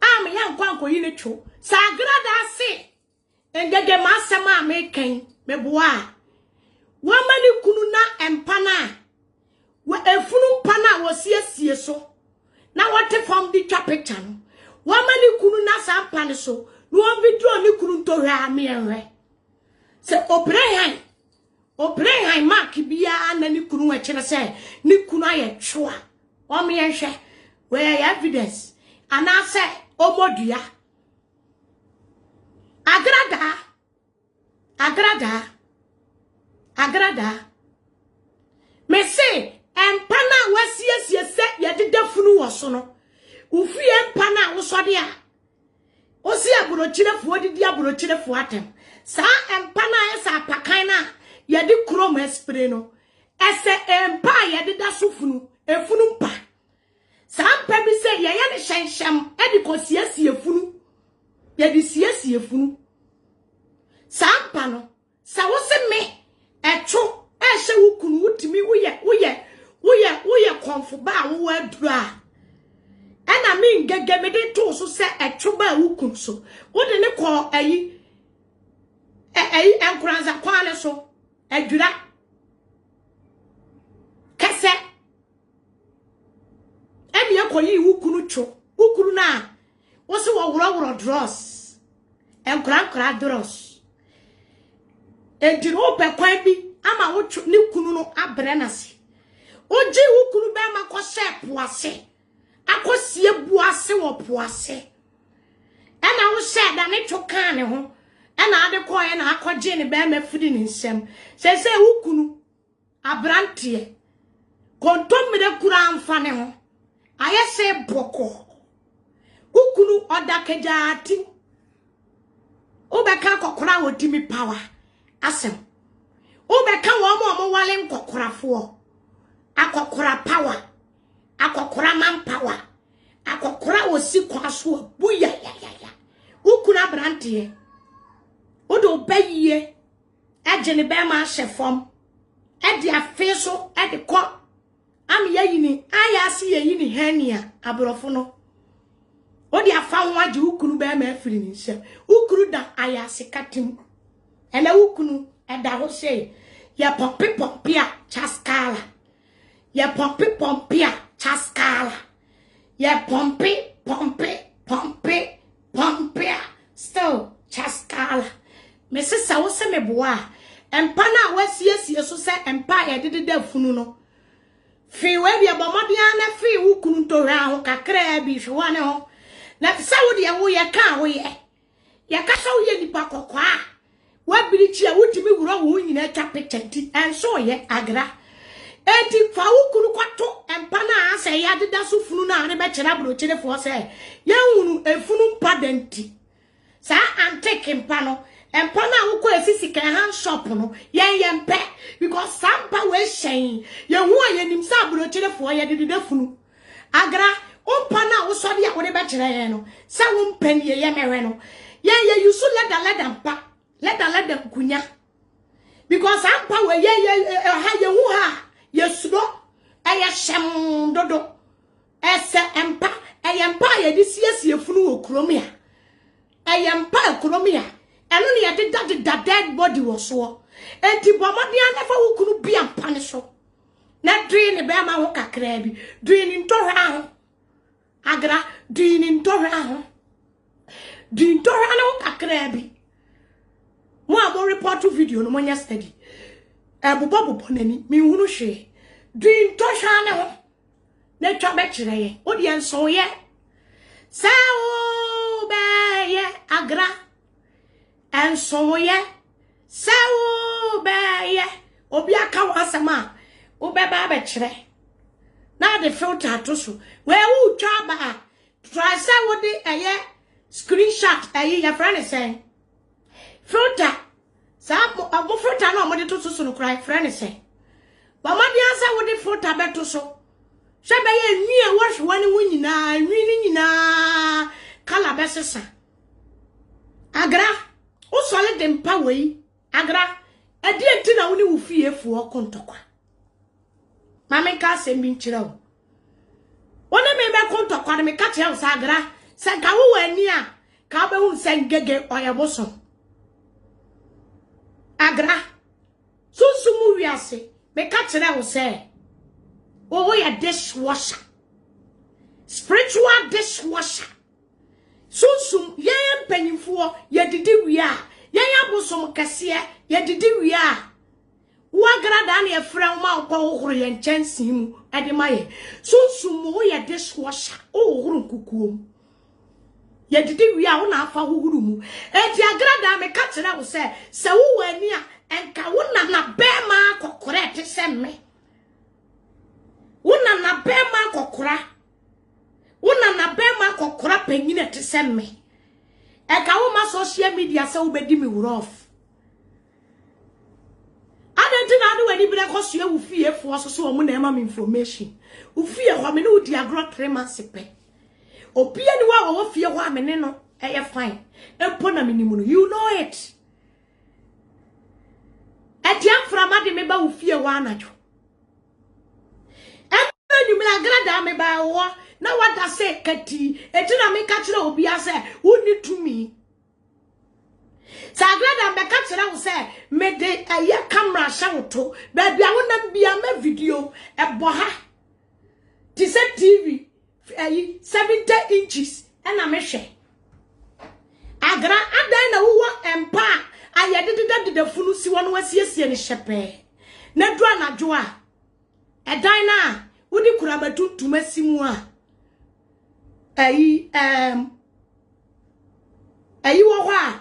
am ya nkwanko yi ne tro sa agrada se engege ma sema mekan meboa wamani kunu na empana wa efunu pana wo siesie so na wote form di twa picture no wamani kunu na sampane so no video ni kunu to hwa me enwe se oprehan mark bia na ni kunu akire se ni kunu aye twa o me enhwe we evidence ana se omodua agrada me say empana wasiesie se yededa funu wo so no ufi empana wo so de a osi aburochirefo odidi aburochirefo atem sa empana esa pakan na yedi krom espre no ese empa yededa so funu efunu mpa sa mpa bi se ye ne hyenhyem edi ko siesie funu yedi siesie funu sa mpa no sa wo se me echo ehye wukunu wutimi woye konfo ba wo adura ena mi ngege me de to so se echo ba wukunu so wo de ne ko ayi enkuranza kwale so adura kase emi ekoyi wukunu cho wukunu na wo se wo woro dross enkuran dross ejiro pe kwan bi ama wo ni kunu no abre na se oji wo kunu be ma ko se poase akosie buase wo poase ena wo se da ne twoka ne ho ena ade ko ye na akoje ne be ma fidi ne nsem se wo kunu abrante kontom de kura amfa ne ho aye se boko wo kunu odakejati obeka kokora wotimi power asem obeka wo wale nkokorafo akokora power akokora man power akokora osi kwaso buya ya ukuna brante Odo baye agene be ma hyefom e de afe so e de ko am yayini aya se yayini hania abrofo no odi afa ho age ukunu be ma afiri ni nse ukuru da aya se katim ena ukunu e da ho se ya pompia chaskala ya pompia chaskala ya pompia still chaskala me se sa wo se me boa empa na wasiesie so se empa ya dededa funu no fi we bia bomodia na fi ukunu to hwa ho kakra bi hwa ne ho na sa wo de wo ye ka wo ye ka so ye nipa kokwa wa birichi a wutimi wuro wo nyina twa picture enso ye agra enti fa ukunu kwato empa na ase ya deda so funu na ne be kira bro kire fo se ye hunu efunu mpadenti sa anteke mpa no empa na wo ko esisi kan hand shop no ye mpe because sampa we shen ye hu aye nim sa bro kire fo ye deda funu agra umpa na wo so de a wo de be kire ye no sa wo mpani ye mewe no ye yusu leda mpa leda kunya because ampa we ye ha ye hu ha yesudo eye shem dodo ese empa ye di siesie funu okromia eye empa okromia eno ne ye de dead body wo so enti bomodia na fa wukunu bia mpa ne so na dri ne be ma ho kakra bi dri ni ntohwa ho agra dri ni ntohwa ho dri ntohwa na ho kakra bi mo abo report video no mo nya study bubo nani mi hunu hwe drin to hwa ne ho na twa be kire ye odi enso ye sawo be ye agra enso ye sawo be ye obi aka wasama wo be ba be kire na de filter to so we wu twa ba try say wo de eye screenshot eye your friend is saying filter sa mo filter no mo de to so no cry friend say ba ma de ansa wo de filter be to so she be ye nwi e wo hwe ne wo nyina nwi ni nyina kala be sesa agra o sole de mpa wei agra ade enti na wo ni wo fie fu okontokwa mama ka se mi nchira wo wona me be kontokwa me ka che wo sa agra se ka wo wani a ka be hu se ngege oyeboso agra sunsumu wiase me ka kire wo se wo ya dishwasher spiritual dishwasher sunsum ye mpanyimfo ye didi wia ye abosom kase ye didi wia wo agra da na ye fra wo ma wo horo ye nchansi mu ade maye sunsum wo ya dishwasher wo horo kukuom ye didi wia wo na afa horo mu enti agra da me ka kire wo se wo wani a enka wo na be ma kokore te se me wo na be ma kokora wo na be ma kokora panyine te se me enka wo ma social media se wo bedi mi rough adenti na do wani bire ko so e wo fie fo so wo na ema me information wo fie ho me no di agro 3 months pe opia ni wa wo fie ho amene no eye fine empo na minimu no you know it etiam frama de me ba wo fie ho anajo enu me agrada me ba wo na wada se kati etina me ka kire obi ase woni tumi sa agrada me ka kire wo se me de aye camera shawoto ba bia wo na bia ma video ebo ha ti se TV ayi 70 inches ena me hwe agra adan na wo empa ayedede de funu si wono wasiesie ne hyepe na du anajo a edan na wodi kuraba tuntum asimu a ayi wo ho a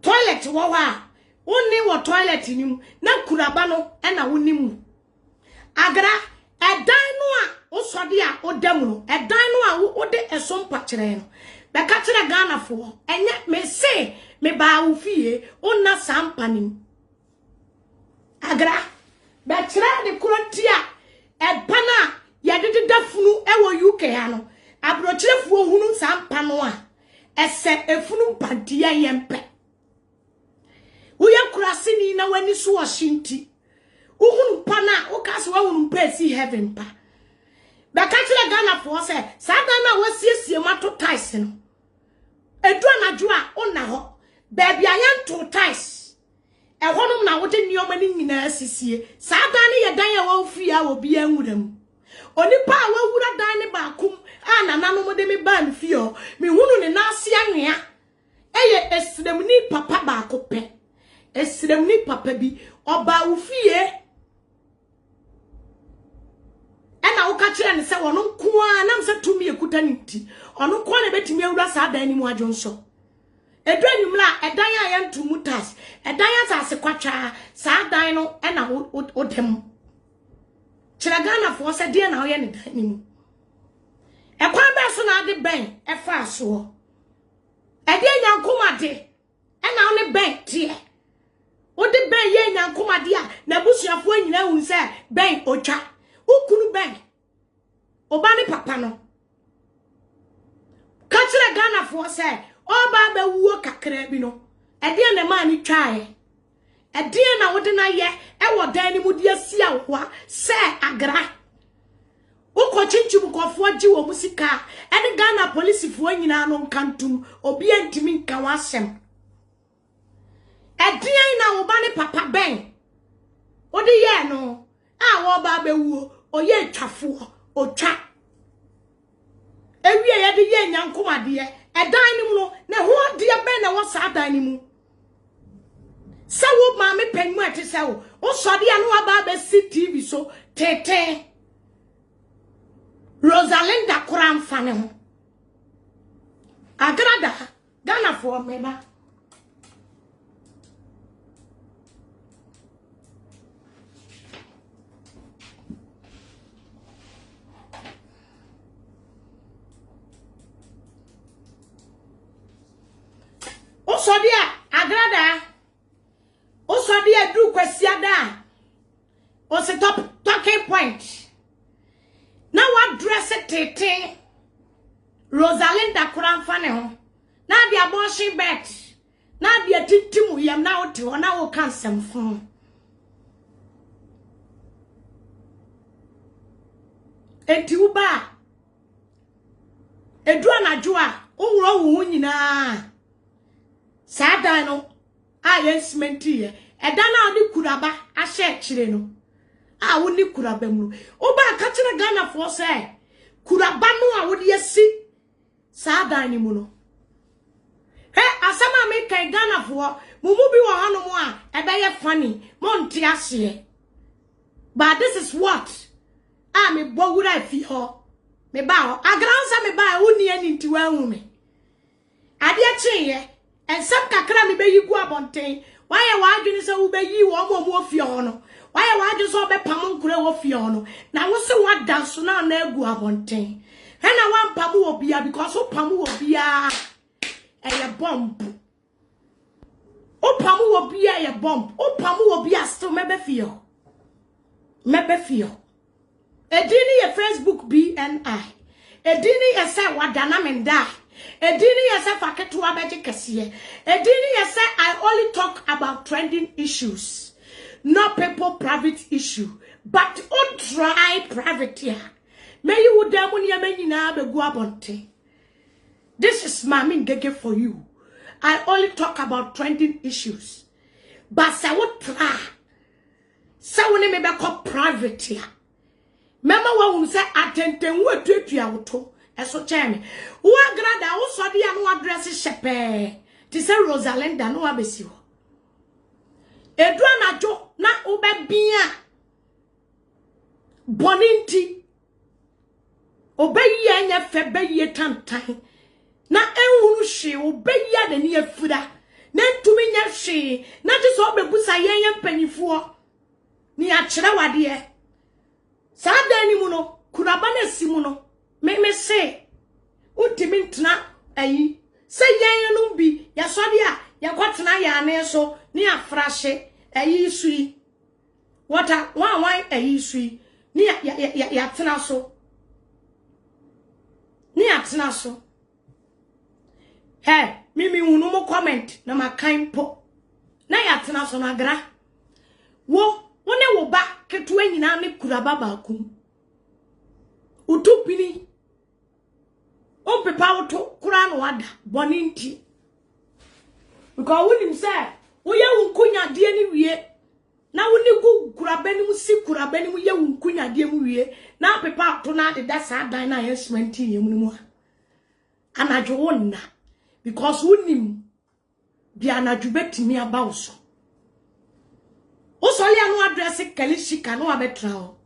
toilet wo ho a woni wo toilet nim na kuraba no na wonimu agra edan no a wo sode a odam no edan no a wo de esompa kire no be ka kire Ghana fo enye me se me ba wo fie onna sampanim agra be kire de kurotia ebana ya de dafunu ewo UK ha no abrochirefuo hunu sampa no a ese efunu pantia yempe uya kurasini na wani so oshinti uhunu pa na ukase wa hunu pa si heaven pa beka kire Ghana for say sada na wasiesie mato ties no edu anadwo a ona ho baby ayanto ties ehonum na wode nioma ni nyina asisie sada ne ye dan ya wa ofie a obi anwuram onipa a wawura dan ne baakum a nananom de me ba me fie me hunu ne na ase anwea eye esremni papa baako pe esremni papa bi oba ofie ena wo ka kire ne se wono nko a nam se tumi ekuta nti ono nko na betimi awura sa dan ni mu adwonso edu anwumla edan a ye ntumu tas edan asase kwatwa sa dan no ena odem kire Ghana for se de na wo ye ne dan ni mu ekwan be so na ade ben efa so ede nyankomade ena wo ne ben tie wo de ben ye nyankomade a na busuafo anyina hu se ben otwa ukunu ben obani papa no kachire Ghana for say oba be wuo kakra bi no ede na ma ni twae ede na wode na ye e wodan ni mu de asia wa se agra uko chinchim kofo agi wo musika ene Ghana police fo nyina no nkantum obi antimi nka wasem ede na obani papa ben odi ye no a wo ba be wuo oye twafo otwa ewie ye de ye nyankomade edan ni mu no na ho de be na wo sa dan ni mu sa wo ma me panmu ate sa wo sode ya no aba be TV so tete Rosalinda Kuram fane ho agrada Ghana for meba Osodia agrada Osodia du kwesiada o se top talking point na wa dress tete Rosalinda Kuram fane ho na dia abortion bet na dia titimu yam na wote ho na wo kan semfo enti uba edu anadwo a onwuro wo nyina sada no a yesmenti ye eda na odi kuraba ahye kire no a woni kuraba mu oba ka kire Ghana for say kuraba no a wodi asi sada ni mu no he asama me kan Ghana for mumu bi wo hanu mu a ebe ye funny monti ase but this is what me bowura fi ho me ba ho agransa me ba woni ani nti wa hu me ade a chenye ensam kakra me be yi gu abonten why wa adwene se wo be yi wo mo ofie ho no why wa adwene so be pam nkure wo fie ho no na wo se wa danso na na agu abonten he na wa pam wo bia because wo pam wo bia eye bomb o pam wo bia eye bomb o pam wo bia still mebe fie edini ye Facebook BNI edini ye se wadana menda edini ye se faketu abeje kese edini ye se I only talk about trending issues not people private issue but on try private here may you would demon ye menina begu abonte this is mami ngege for you I only talk about trending issues but say what try say when me be call private here mema wa hu se atenten wo tuatua woto eso cheme wo agrada wo sode ya no address shepe ti se Rosalinda no abesi ho edu anajo na obebia boninti obeyi anya fe beyi tantan na enhuru hwe obeyi adani afura na ntumi nya hwe na ti so obebusa yenya mpanyifo ni akere wade sada ni mu no kuraba na simu no me se utimi ntena ayi se yen no bi ya sode a ya kwatena ya ne so ni afrahye ayi sui wata wan ayi sui ni ya tena so Hey, mimi unu mo comment na makan po. Na ya tena so na gra. Wo wo ba ketua nyina ne kuraba ba kum. Utupini. O pepa woto kura no wada boni nti. Because wonim say wo ye wunkunya de ni wie. Na woni gu kuraba ni mu si kuraba ni mu ye wunkunya de mu wie. Na pepa to na de da sa dan na yesment yem mu a. Anajo wonna. Because wonim bi anajo betimi aba wo so. O so le anu address kalishika no abetra o.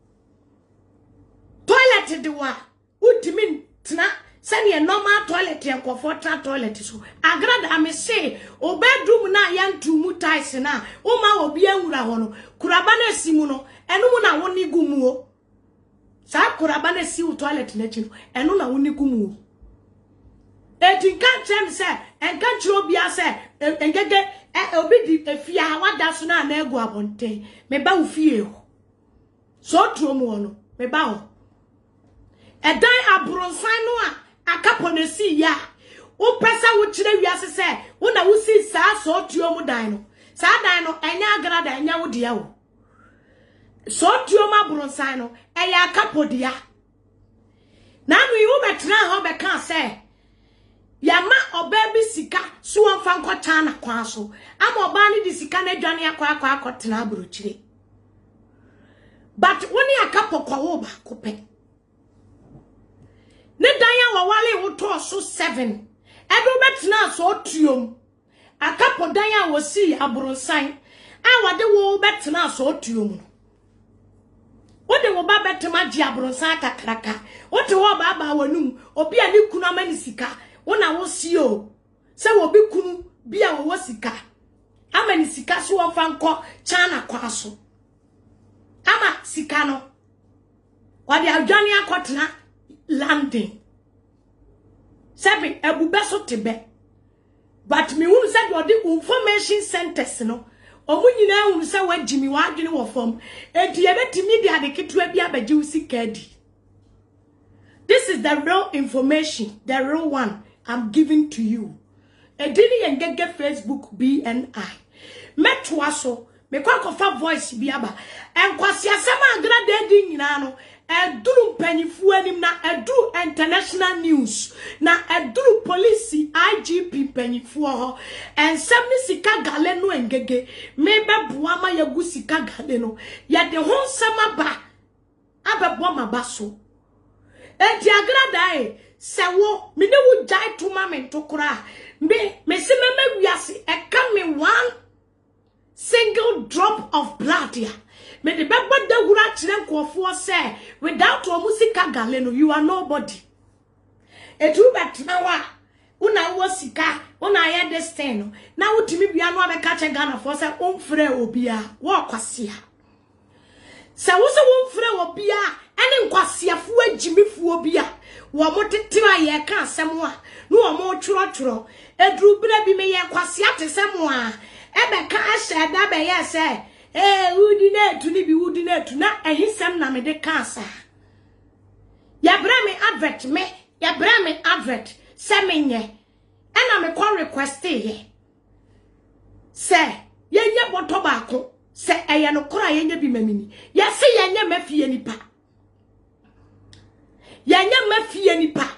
Toilet de wa utimi tena sani a normal toilet and comfortable toilet so agrada me say o bedroom na yantu mu tiles na o ma obi anwura ho no kuraba na simu no enu mu na woni gumu o sa kuraba na si toilet na chi no enu na woni gumu o etin kan chem say en kan chi obi ase engege obi di efia wada so na egu abonte me ba ufie ho so tro mu no me ba ho edan abronsan no a akapo na si ya wo pesa wo kire wiase se wo na wo si sa so tuo mu dan no sa dan no enya agrada enya wo dia wo so tuo ma abronsan no eya akapo dia na no yi wo betra ho be kan se yama oba bi sika so wonfa nkota na kwa so ama oba ni di sika na adwane akwa akotena abrochire but woni akapo kwa wo ba kope ne danya wawale woto so 7 edo betina so tuom akapo danya wosi abronsan a wade wo betina so tuom wode wo ba betima ji abronsan kakraka wote wo ba ba wanum obi ani kunu amani sika wona wo sio se wo bi kunu bia wo sika amani sika so wo fanko chana kwa so ama sika no wade adwane akotena landing seven ebubeso tebe but me won said what the information centers no omunyina hu se wagimi wadwene wo fom enti ebetimi dia de ketua bia baje usika di. This is the real information, the real one I'm giving to you. Edini yengege Facebook BNI metwa so me kwa kofa voice biaba enkwasi asema agrade di nyina no eduru mpanyifu anim na eduru international news na eduru police IGP mpanyifu ho ensem ni sika gale no engege me beboa ma yagu sika gale no ya de ho nsema ba abebo maba so enti agrada sewo me ne wo jai to ma me ntokora me se mema wiase e ka me one single drop of blood ya me de beba da gura kire nkofo say without omusika gale no you are nobody etu betna wa una wo sika una ye destino na wutimi bia no abeka che Ghana for say omfre obia wo kwasia se wo se omfre obia ene nkwasiafo agimifu obia wo motetira ye ka asem a no wo mo tworo edru bra bi me ye kwasia tesem a ebe ka ashe da be ye se udi na etu na ehisem na me de kansa ya bra me advert se menye ena me call request ye se yenye boto baako se eye no kora yenye bi mamini ye se yenye mafie nipa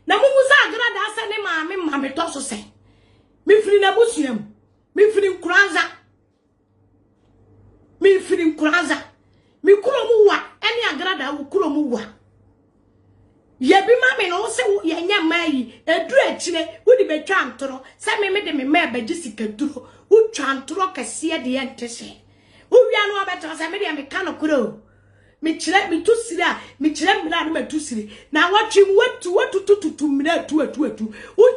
na mumuza agrada asa ne maame to so se me firi na busuam me firi nkranza mi kuromu wa eni agrada wo kuromu wa ye bi ma me no se ye nya mai eduru akire wudi betwa antoro se me de me ma baji sikaduro wo twa antoro kase de ye ntese wo wia no abeta se me de me ka no kuro mi kire mi tusiri a mi kire mira no matusiri na watwim watu mira atu wo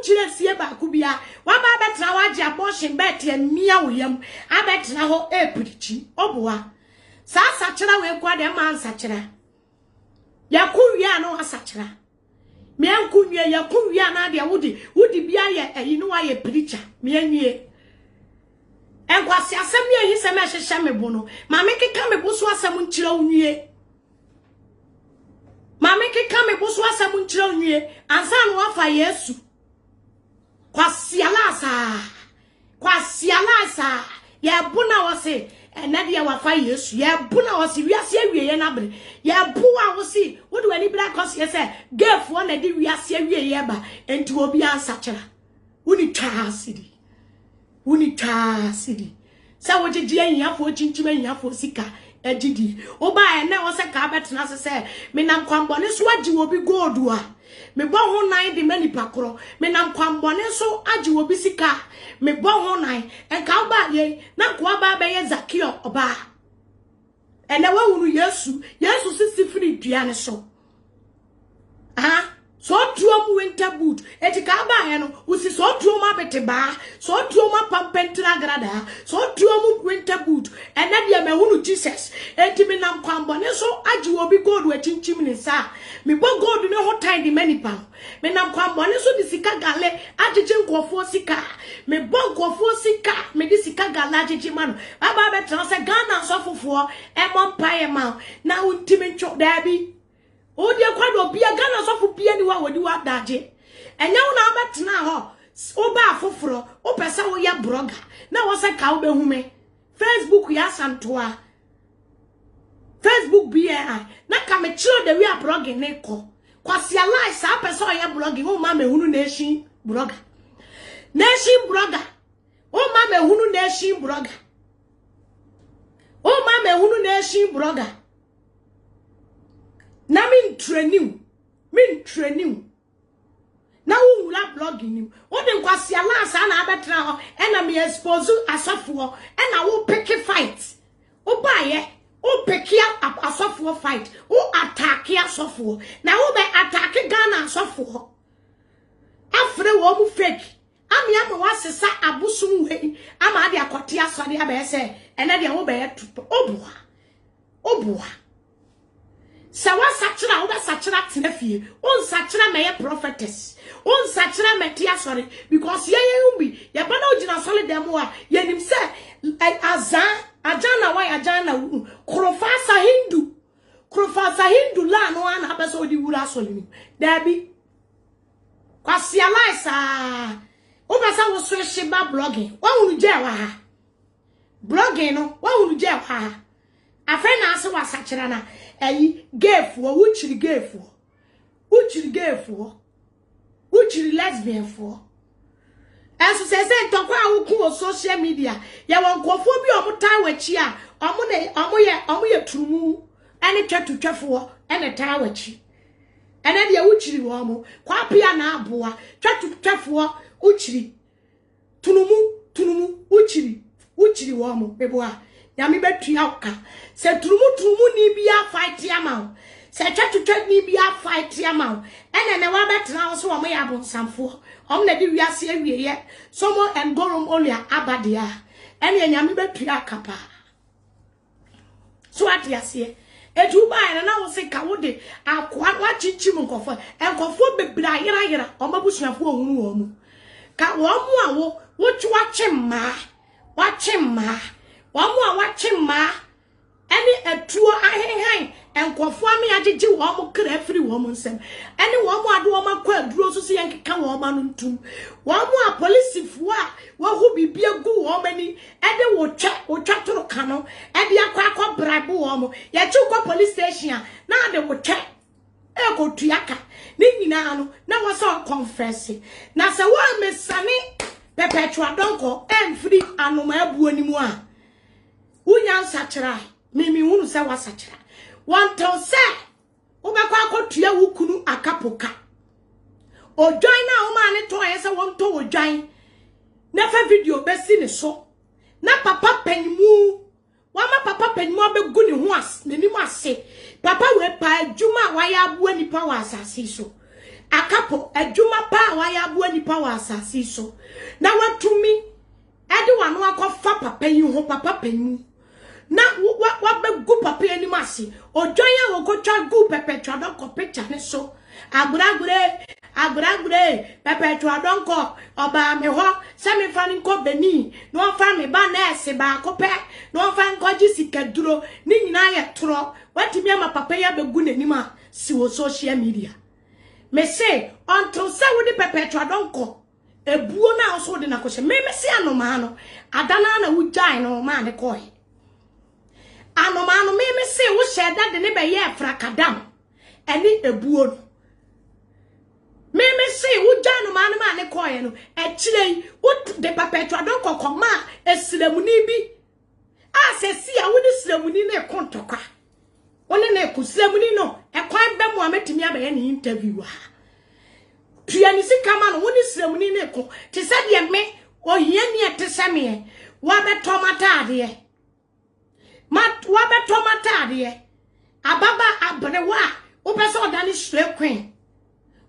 kire sie ba ku bia wa ba betra waje abortion bet ya mia wo yam abetra ho epirichi oboa sa sachira we kwa de man sachira yakuwia no asachira me ankunwie yakuwia na de wudi bia ye eyinu wa ye preacher me anwie enkwasi asem ye hi sem ehhehye me bono ma me keka me boso asem nchira onwie ma me keka me boso asem nchira onwie ansa no afa Yesu kwasialasa ye buna wose enade wafa yesu ye buna wose wiase awie na bre ye buwa wose wode wani bra kos ye se gefo na de wiase awie ye ba enti obi ansachera woni twa sidi sa wo gigi anyafo chinchima anyafo sika edidi oba ene wo se ka betena se me nam kwambone so agi obi gold a me bo ho nan de mani pakro me nam kwambone so agi obi sika me bo ho nan enka oba ye na ko oba be ye Zakio oba ene wa wunu Yesu sisi free duane so so tuom winter boot etika ba he no usi so tuom abete ba so tuom pampentra grada so tuom winter boot ena dia me hunu Jesus enti me nam kwambone so agi obi gold we chinchim ni sa me bo gold ne ho time di many pound me nam kwambone so di sika gale agege nkofo sika me bo nkofo sika me di sika gale agege man aba be transfer Ghana so fofo e mo paye ma na untimi ncho dabi o de kwado bia Ghana so fo bia ni wa wodi wa daje enya wo na abetena ho o ba afoforo o pesa wo ya blogger na wo se ka wo behume Facebook ya santoa Facebook bia na ka me chiro de we a blogging ne ko kwasi alive sa pesa o ya blogging o ma me hunu nation blogger o ma me hunu nation blogger na min training na wura blogging nim o de kwasi alasa na abetra ho ena me expose asafo ena wo pick fight o baye o pick asafo fight o attack asafo na wo be attack Ghana asafo afre wo mu fake ami am wasesa abusum we ama de akote asode abe se ena de wo be tupo obuwa Sawa sachira oba sachira tenafie on sachira meye prophetess on sachira metia sorry because ye umbi ye bana ogina solid dem a ye nim se ajana why ajana krofasa hindu la no ana abeso odi wura solimi dabi kwasi alaisa oba sa wo so shiba blogging wa hunu je wa ha blogging no wa hunu je wa ha afena ase wa sachira na eyi gayfo wuchiri lesbian for enso se ntokwa awuku social media ye won kofo bi omutan wachi a omo ye turumu ene twatutwafo ene tan wachi ene de wuchiri wo mo kwa pia na aboa twatutwafo wuchiri tunumu wuchiri wo mo beboa Yami betua oka se turumu ni bia fight yama se twatwatwa ni bia fight yama ene wa betena wo so wo ya bonsamfo na di wiase awieye somo engorom olia abadia ene yami betua kapa so atiase edu ba na wo se ka wo de akwa wa chichim nkofo bebra yira omabusuafo ohunu wo mu ka wo mu awo wo twa chemma Wamu wachima any etuo ahehan enkofo ami agege wo mo kra afiri wo mo nsem any wo mo ade wo makwa aduro so se yenkeka wo ma no ntum wo mo a police fo a wo hu bibia gu wo mani ede wo twa toro kano ede akwa bribe wo mo ye chi ko police station na ade wo twa e ko tuaka ni nyina no na wo so confess na se wo mesane perpetual donko emfiri anoma abuo ni mu a Unyan sachira, mimi hunu se wa sachira. Wanto se, ubekwa akotuya wukunu akapoka. Ojoin na umane to yese wanto ojoin. Nefe video besi ni so. Na papa penyimu. Wama papa penyimu abegu ni huas, ni ase. Papa wepa ejuma waya abuwe nipa wa asasi so. Akapo, ejuma pa waya abuwe nipa wa asasi so. Na watumi, edi wanu wako fa papa yu papa penyimu. Na wa be gu papa ani masi ojoya wo ko twa gu perpetual donko picture ne so agbiragbre perpetual donko oba me ho se me fa ni ko beni no fa me ba na ese ba ko pe no fa nko ji sikaduro ni nyina ye toro watimi ama papa ya be gu nani ma si wo social media me say until say wo di perpetual donko ebuo na also de na ko hye me se anoma no adana na wujai no ma ne ko he anoma no me se wo hye da de ne be ye frakadam eni ebuo no me se wujai no ma ne ko he no e kire wo de perpetua don kokoma esilamuni bi a se si a wo ni silamuni na kontoka woni na kusilamuni no e kwan be mo ametimi abaye ni interview ha tuani sikama no woni silamuni na ko te se de me ohia ni etese me wa be tomata ade wa be tomata ade ababa abrewa wo be so dani sure kwen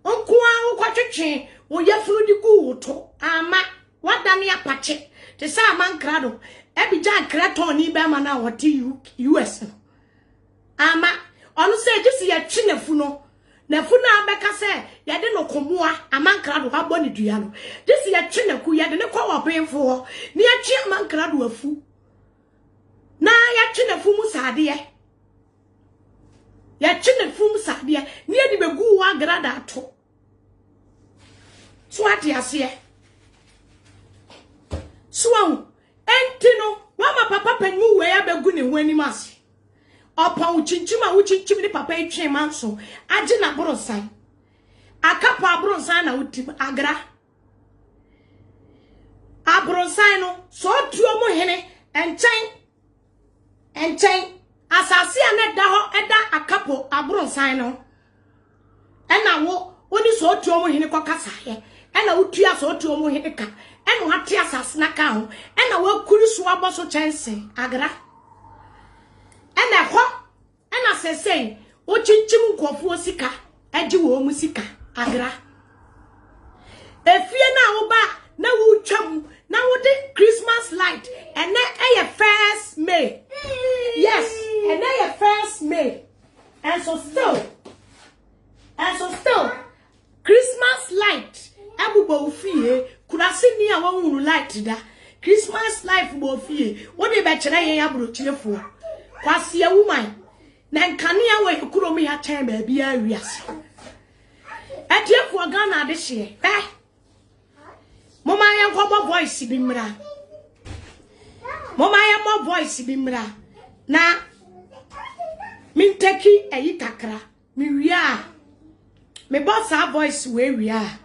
onko a wo kwatwetwe wo yafuru di ku to ama wadani apache te se amankrado ebija kraton ni be ma na wote US no ama onu se jisi ya twinefu no na fu na abeka se ya de no komoa amankrado ha boni dua no jisi ya twineku ya de ne kwa wopemfo ho ni ya twi amankrado afu na ya twinefu mu sade ya twinefu mu sade ni ya di begu wa grada to so ati ase so entino wama papa panyu we ya begu ne ho anim ase opa uchinchim ni papa etwe manso age na bronsan akapa abronsan na utim agra abronsan no so tuo mo hene enchen asase ane da ho eda akapo abronsan no ena wo oni so tuo mo hene kokasa ye ena utua so tuo mo hene ka ena hate asase na ka ho ena wa kuri so aboso chense agra ena ho ena sesei o chinchim nkofo osika agi wo musika agra efie na wo ba na wo twam na wo de Christmas light ene eye 1st May yes ene eye 1st May and so still Christmas light abubo ofie kurase ni a wo hunu light da Christmas light bo ofie wo de be kire yen abrochirefo kwase a woman na nkania we kurom ya time ba bia wiase atiefo Ghana de hye mama ya nkobo voice bi mra mama ya mo voice bi mra na minteki eyi kakra mi wia me boss a voice we wia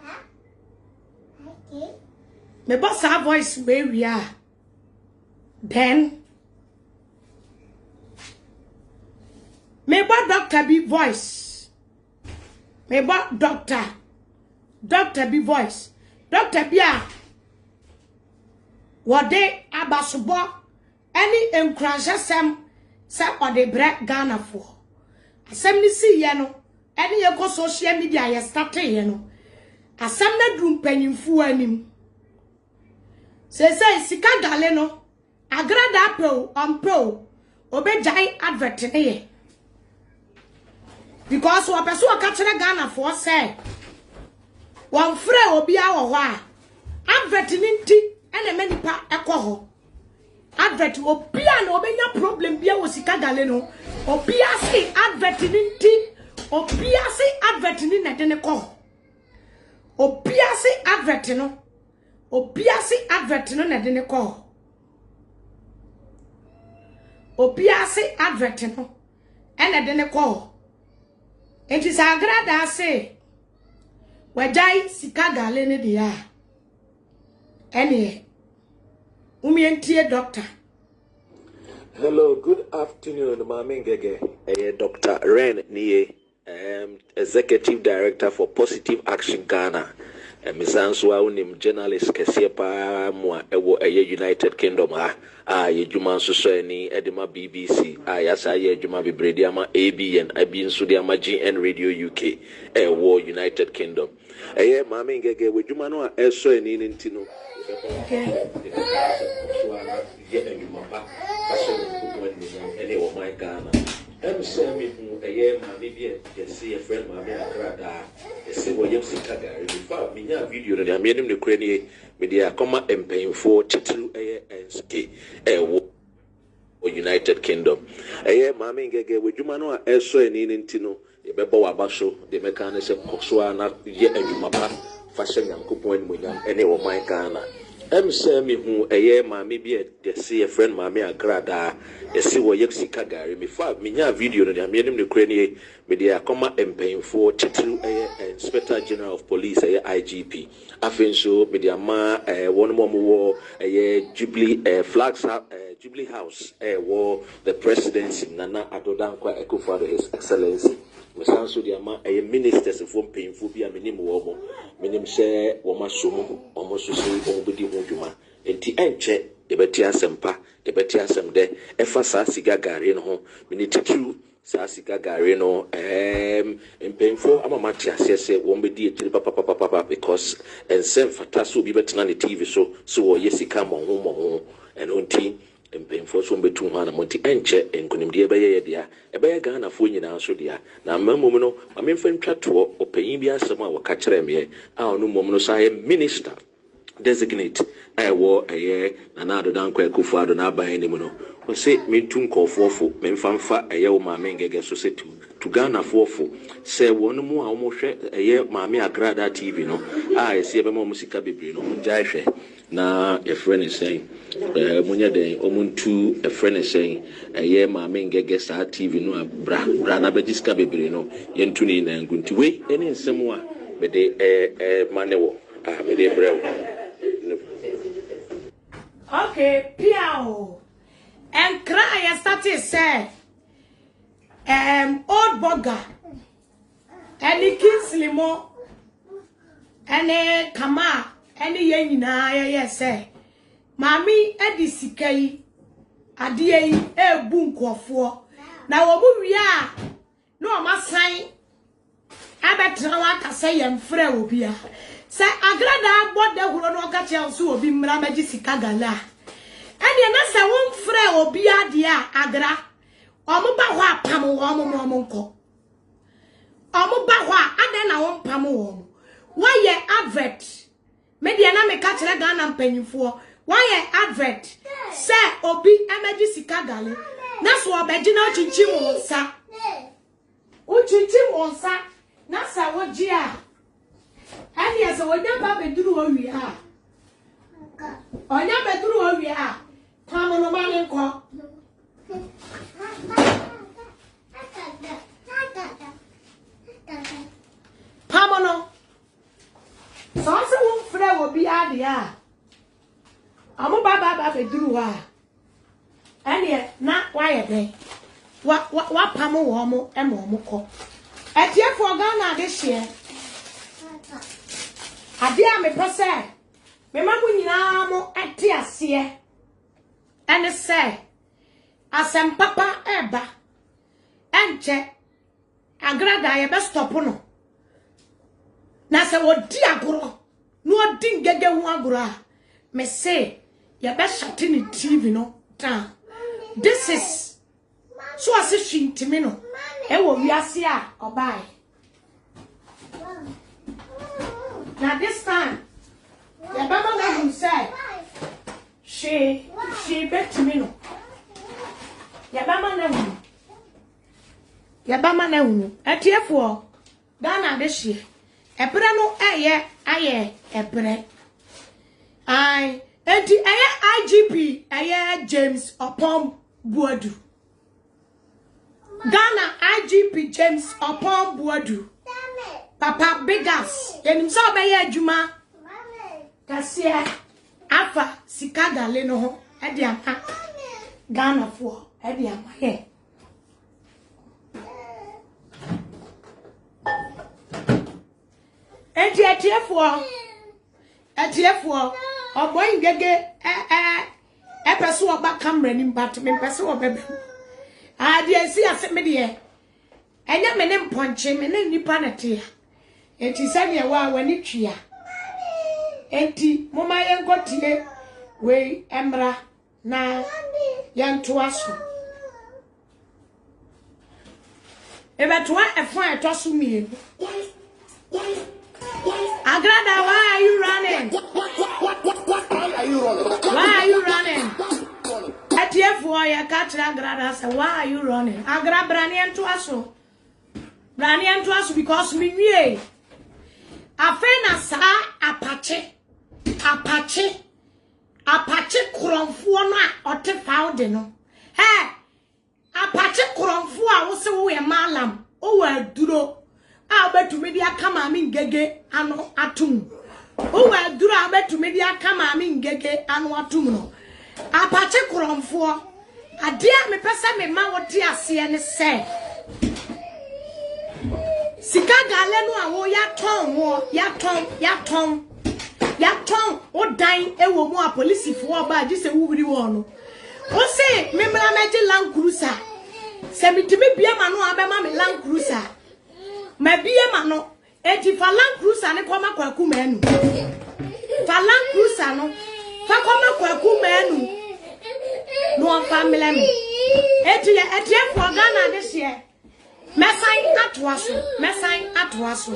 me boss a voice we wia then me ba doctor be voice me ba doctor be voice doctor bia wode abasobo any encourage sem ode bre Ghana for asem ni si ye no any ye ko social media ye start ye no asem na drum panyimfu anim se sika gale no agrada pe ampo obejai advert ne ye because we person ka kire Ghana for say one free obi awo ho a advert ni nti ene manipa ekọ ho advert obi a na obenya problem bia wo sika gale no obi ase advert ni nti obi ase advert ni na de ne ko obi ase advert no na de ne ko obi ase advert no ene de ne ko enti sagrada ase wajai sika gale ne dia ene umientie doctor. Hello, good afternoon, Mami Ngege. Dr. Ren Niye, Executive Director for Positive Action Ghana. Misanswa unim journalist Kesiepa Mwa Ewo United Kingdom ye Juma Suseni Edema BBC yasa ye Juma Bibrediama ABN Abin Sudiama GN Radio UK Ewo United Kingdom. Mami Ngege we Juma no eso eni ntino. Semi who a year, maybe a see a friend, my brother, a civil young Sikaga. Before me, a video that I made him the cranny, media, comma, and paying for Titu a United Kingdom. A year, Mammy Gege, with Jumano, Eso and Inintino, the Bebo Abasho, the mechanics of Koswana, yet and Mapa, fashion yankopon animonyam ene wo man Ghana say me who a mammy be a see a friend mammy a grada a see what you see kagari me fa me nya video no me dem the crane media comma and paying for Titru Inspector General of Police IGP afen so media ma one more Jubilee flags Jubilee House war the presidency Nana Adodankwa Akufo-Addo His Excellency Mesanso dia ma ministers from painful be a minimum woman minim share woman sumu almost so obedi ho dwuma enti enche ebeti asempa ebeti asem de efa sa siga gare no ho minititu sa siga gare no painful ama mati asese won bedi etiri papa because ensem fata so bi betina ne TV so wo yesika mo ho eno nti mpemfo so mbetu ho na monti enche enkunimde ebeye dia ebeye Ghana fo nyina so dia na mamom no amemfa ntwato opanyin bi asem a waka kire me a ono mom no so minister designate wo Nana Adodankwa Akufo-Addo na aban ni mu no o se mentu nkofofo memfamfa wo maame ngege so se to Ghana fofo se wonu mu a wo hwe maame agrada TV no a ese ebe mo musika bebre no njai hwe na a friend is saying munya den omuntu a friend is saying maame ngege sa TV no bra na bejiska bebre no yentu ni na ngunti we ene nsem a be de manewo be de brew. Okay, Piao. And cry started say old burger. Any Kingsley Mo any Kama any yenina yes say Mami edi sikai adie bu nkofo na wo bu wia no ma san abetra wa ka say yemfre obia say agrada gbode huro no ka che so obi mra maji sika gala ene na say won frɛ obia dia agra omo ba ho apam wo omo nko omo ba ho ade na won pam wo why advert media na me ka kire Ghana mpanyimfo why advert say obi amaji sika gale na so obeji na chinchi wonsa o chinchi wonsa na sa woji a ani asa wonya ba beduru owi a onya beduru owi a pam no ma ne nko pam no so se won frɛ obi ade a amo baba beduru wa ene na waye den wa pam wo mo e mo ko etiefo Ghana de hye ade a me pese me mamu nyina mo ete ase ene se asem papa eba enche agrada ye be stop no na se wodi agoro no odi ngege hu agoro a me say ye be shut in TV no down. This is so as she intimi no e wo wiase a obai now this time ye ba ma who say she bet me no ye ba ma na hu etiefo Ghana de hye ebre no aye ebre ai enti IGP James Opom Buadu Ghana IGP James Opom Buadu Papa Bigas yenim so be adwuma kasia afa sika gale no ho e de ama Ghana fo e de ama ye etiefo oboy ngege pese oba camera ni but me pese obebe ade asi ase me de enya me ne mponche me ne nipa na te enti sane e wa wani twia enti moma ye ngotie we emra na yanto aso ebetua efan etoso mi Agrada, why are you running? Why are you running? At F4, you catch Agrada, say, why are you running? Agra Branian to us. Branian to us because me, afena sa apache kromfo no a ote faude no apache kromfo a wo se wo ye malam o wa duro a obetumi dia kama mi ngege ano atum o wa duro a obetumi dia kama mi ngege ano atum no apache kromfo ade a me pesa me ma wo di ase ne se sika gale no a wo ya ton o dan ewo mu a police fo oba ji se wuwiri wo no o se me mra meje Land Cruiser se mitimi bia ma no abema me Land Cruiser ma bia ma no eti fa Land Cruiser ne koma kwaku manu fa Land Cruiser no fa koma kwaku manu no family me eti efo Ghana de se mesan atoaso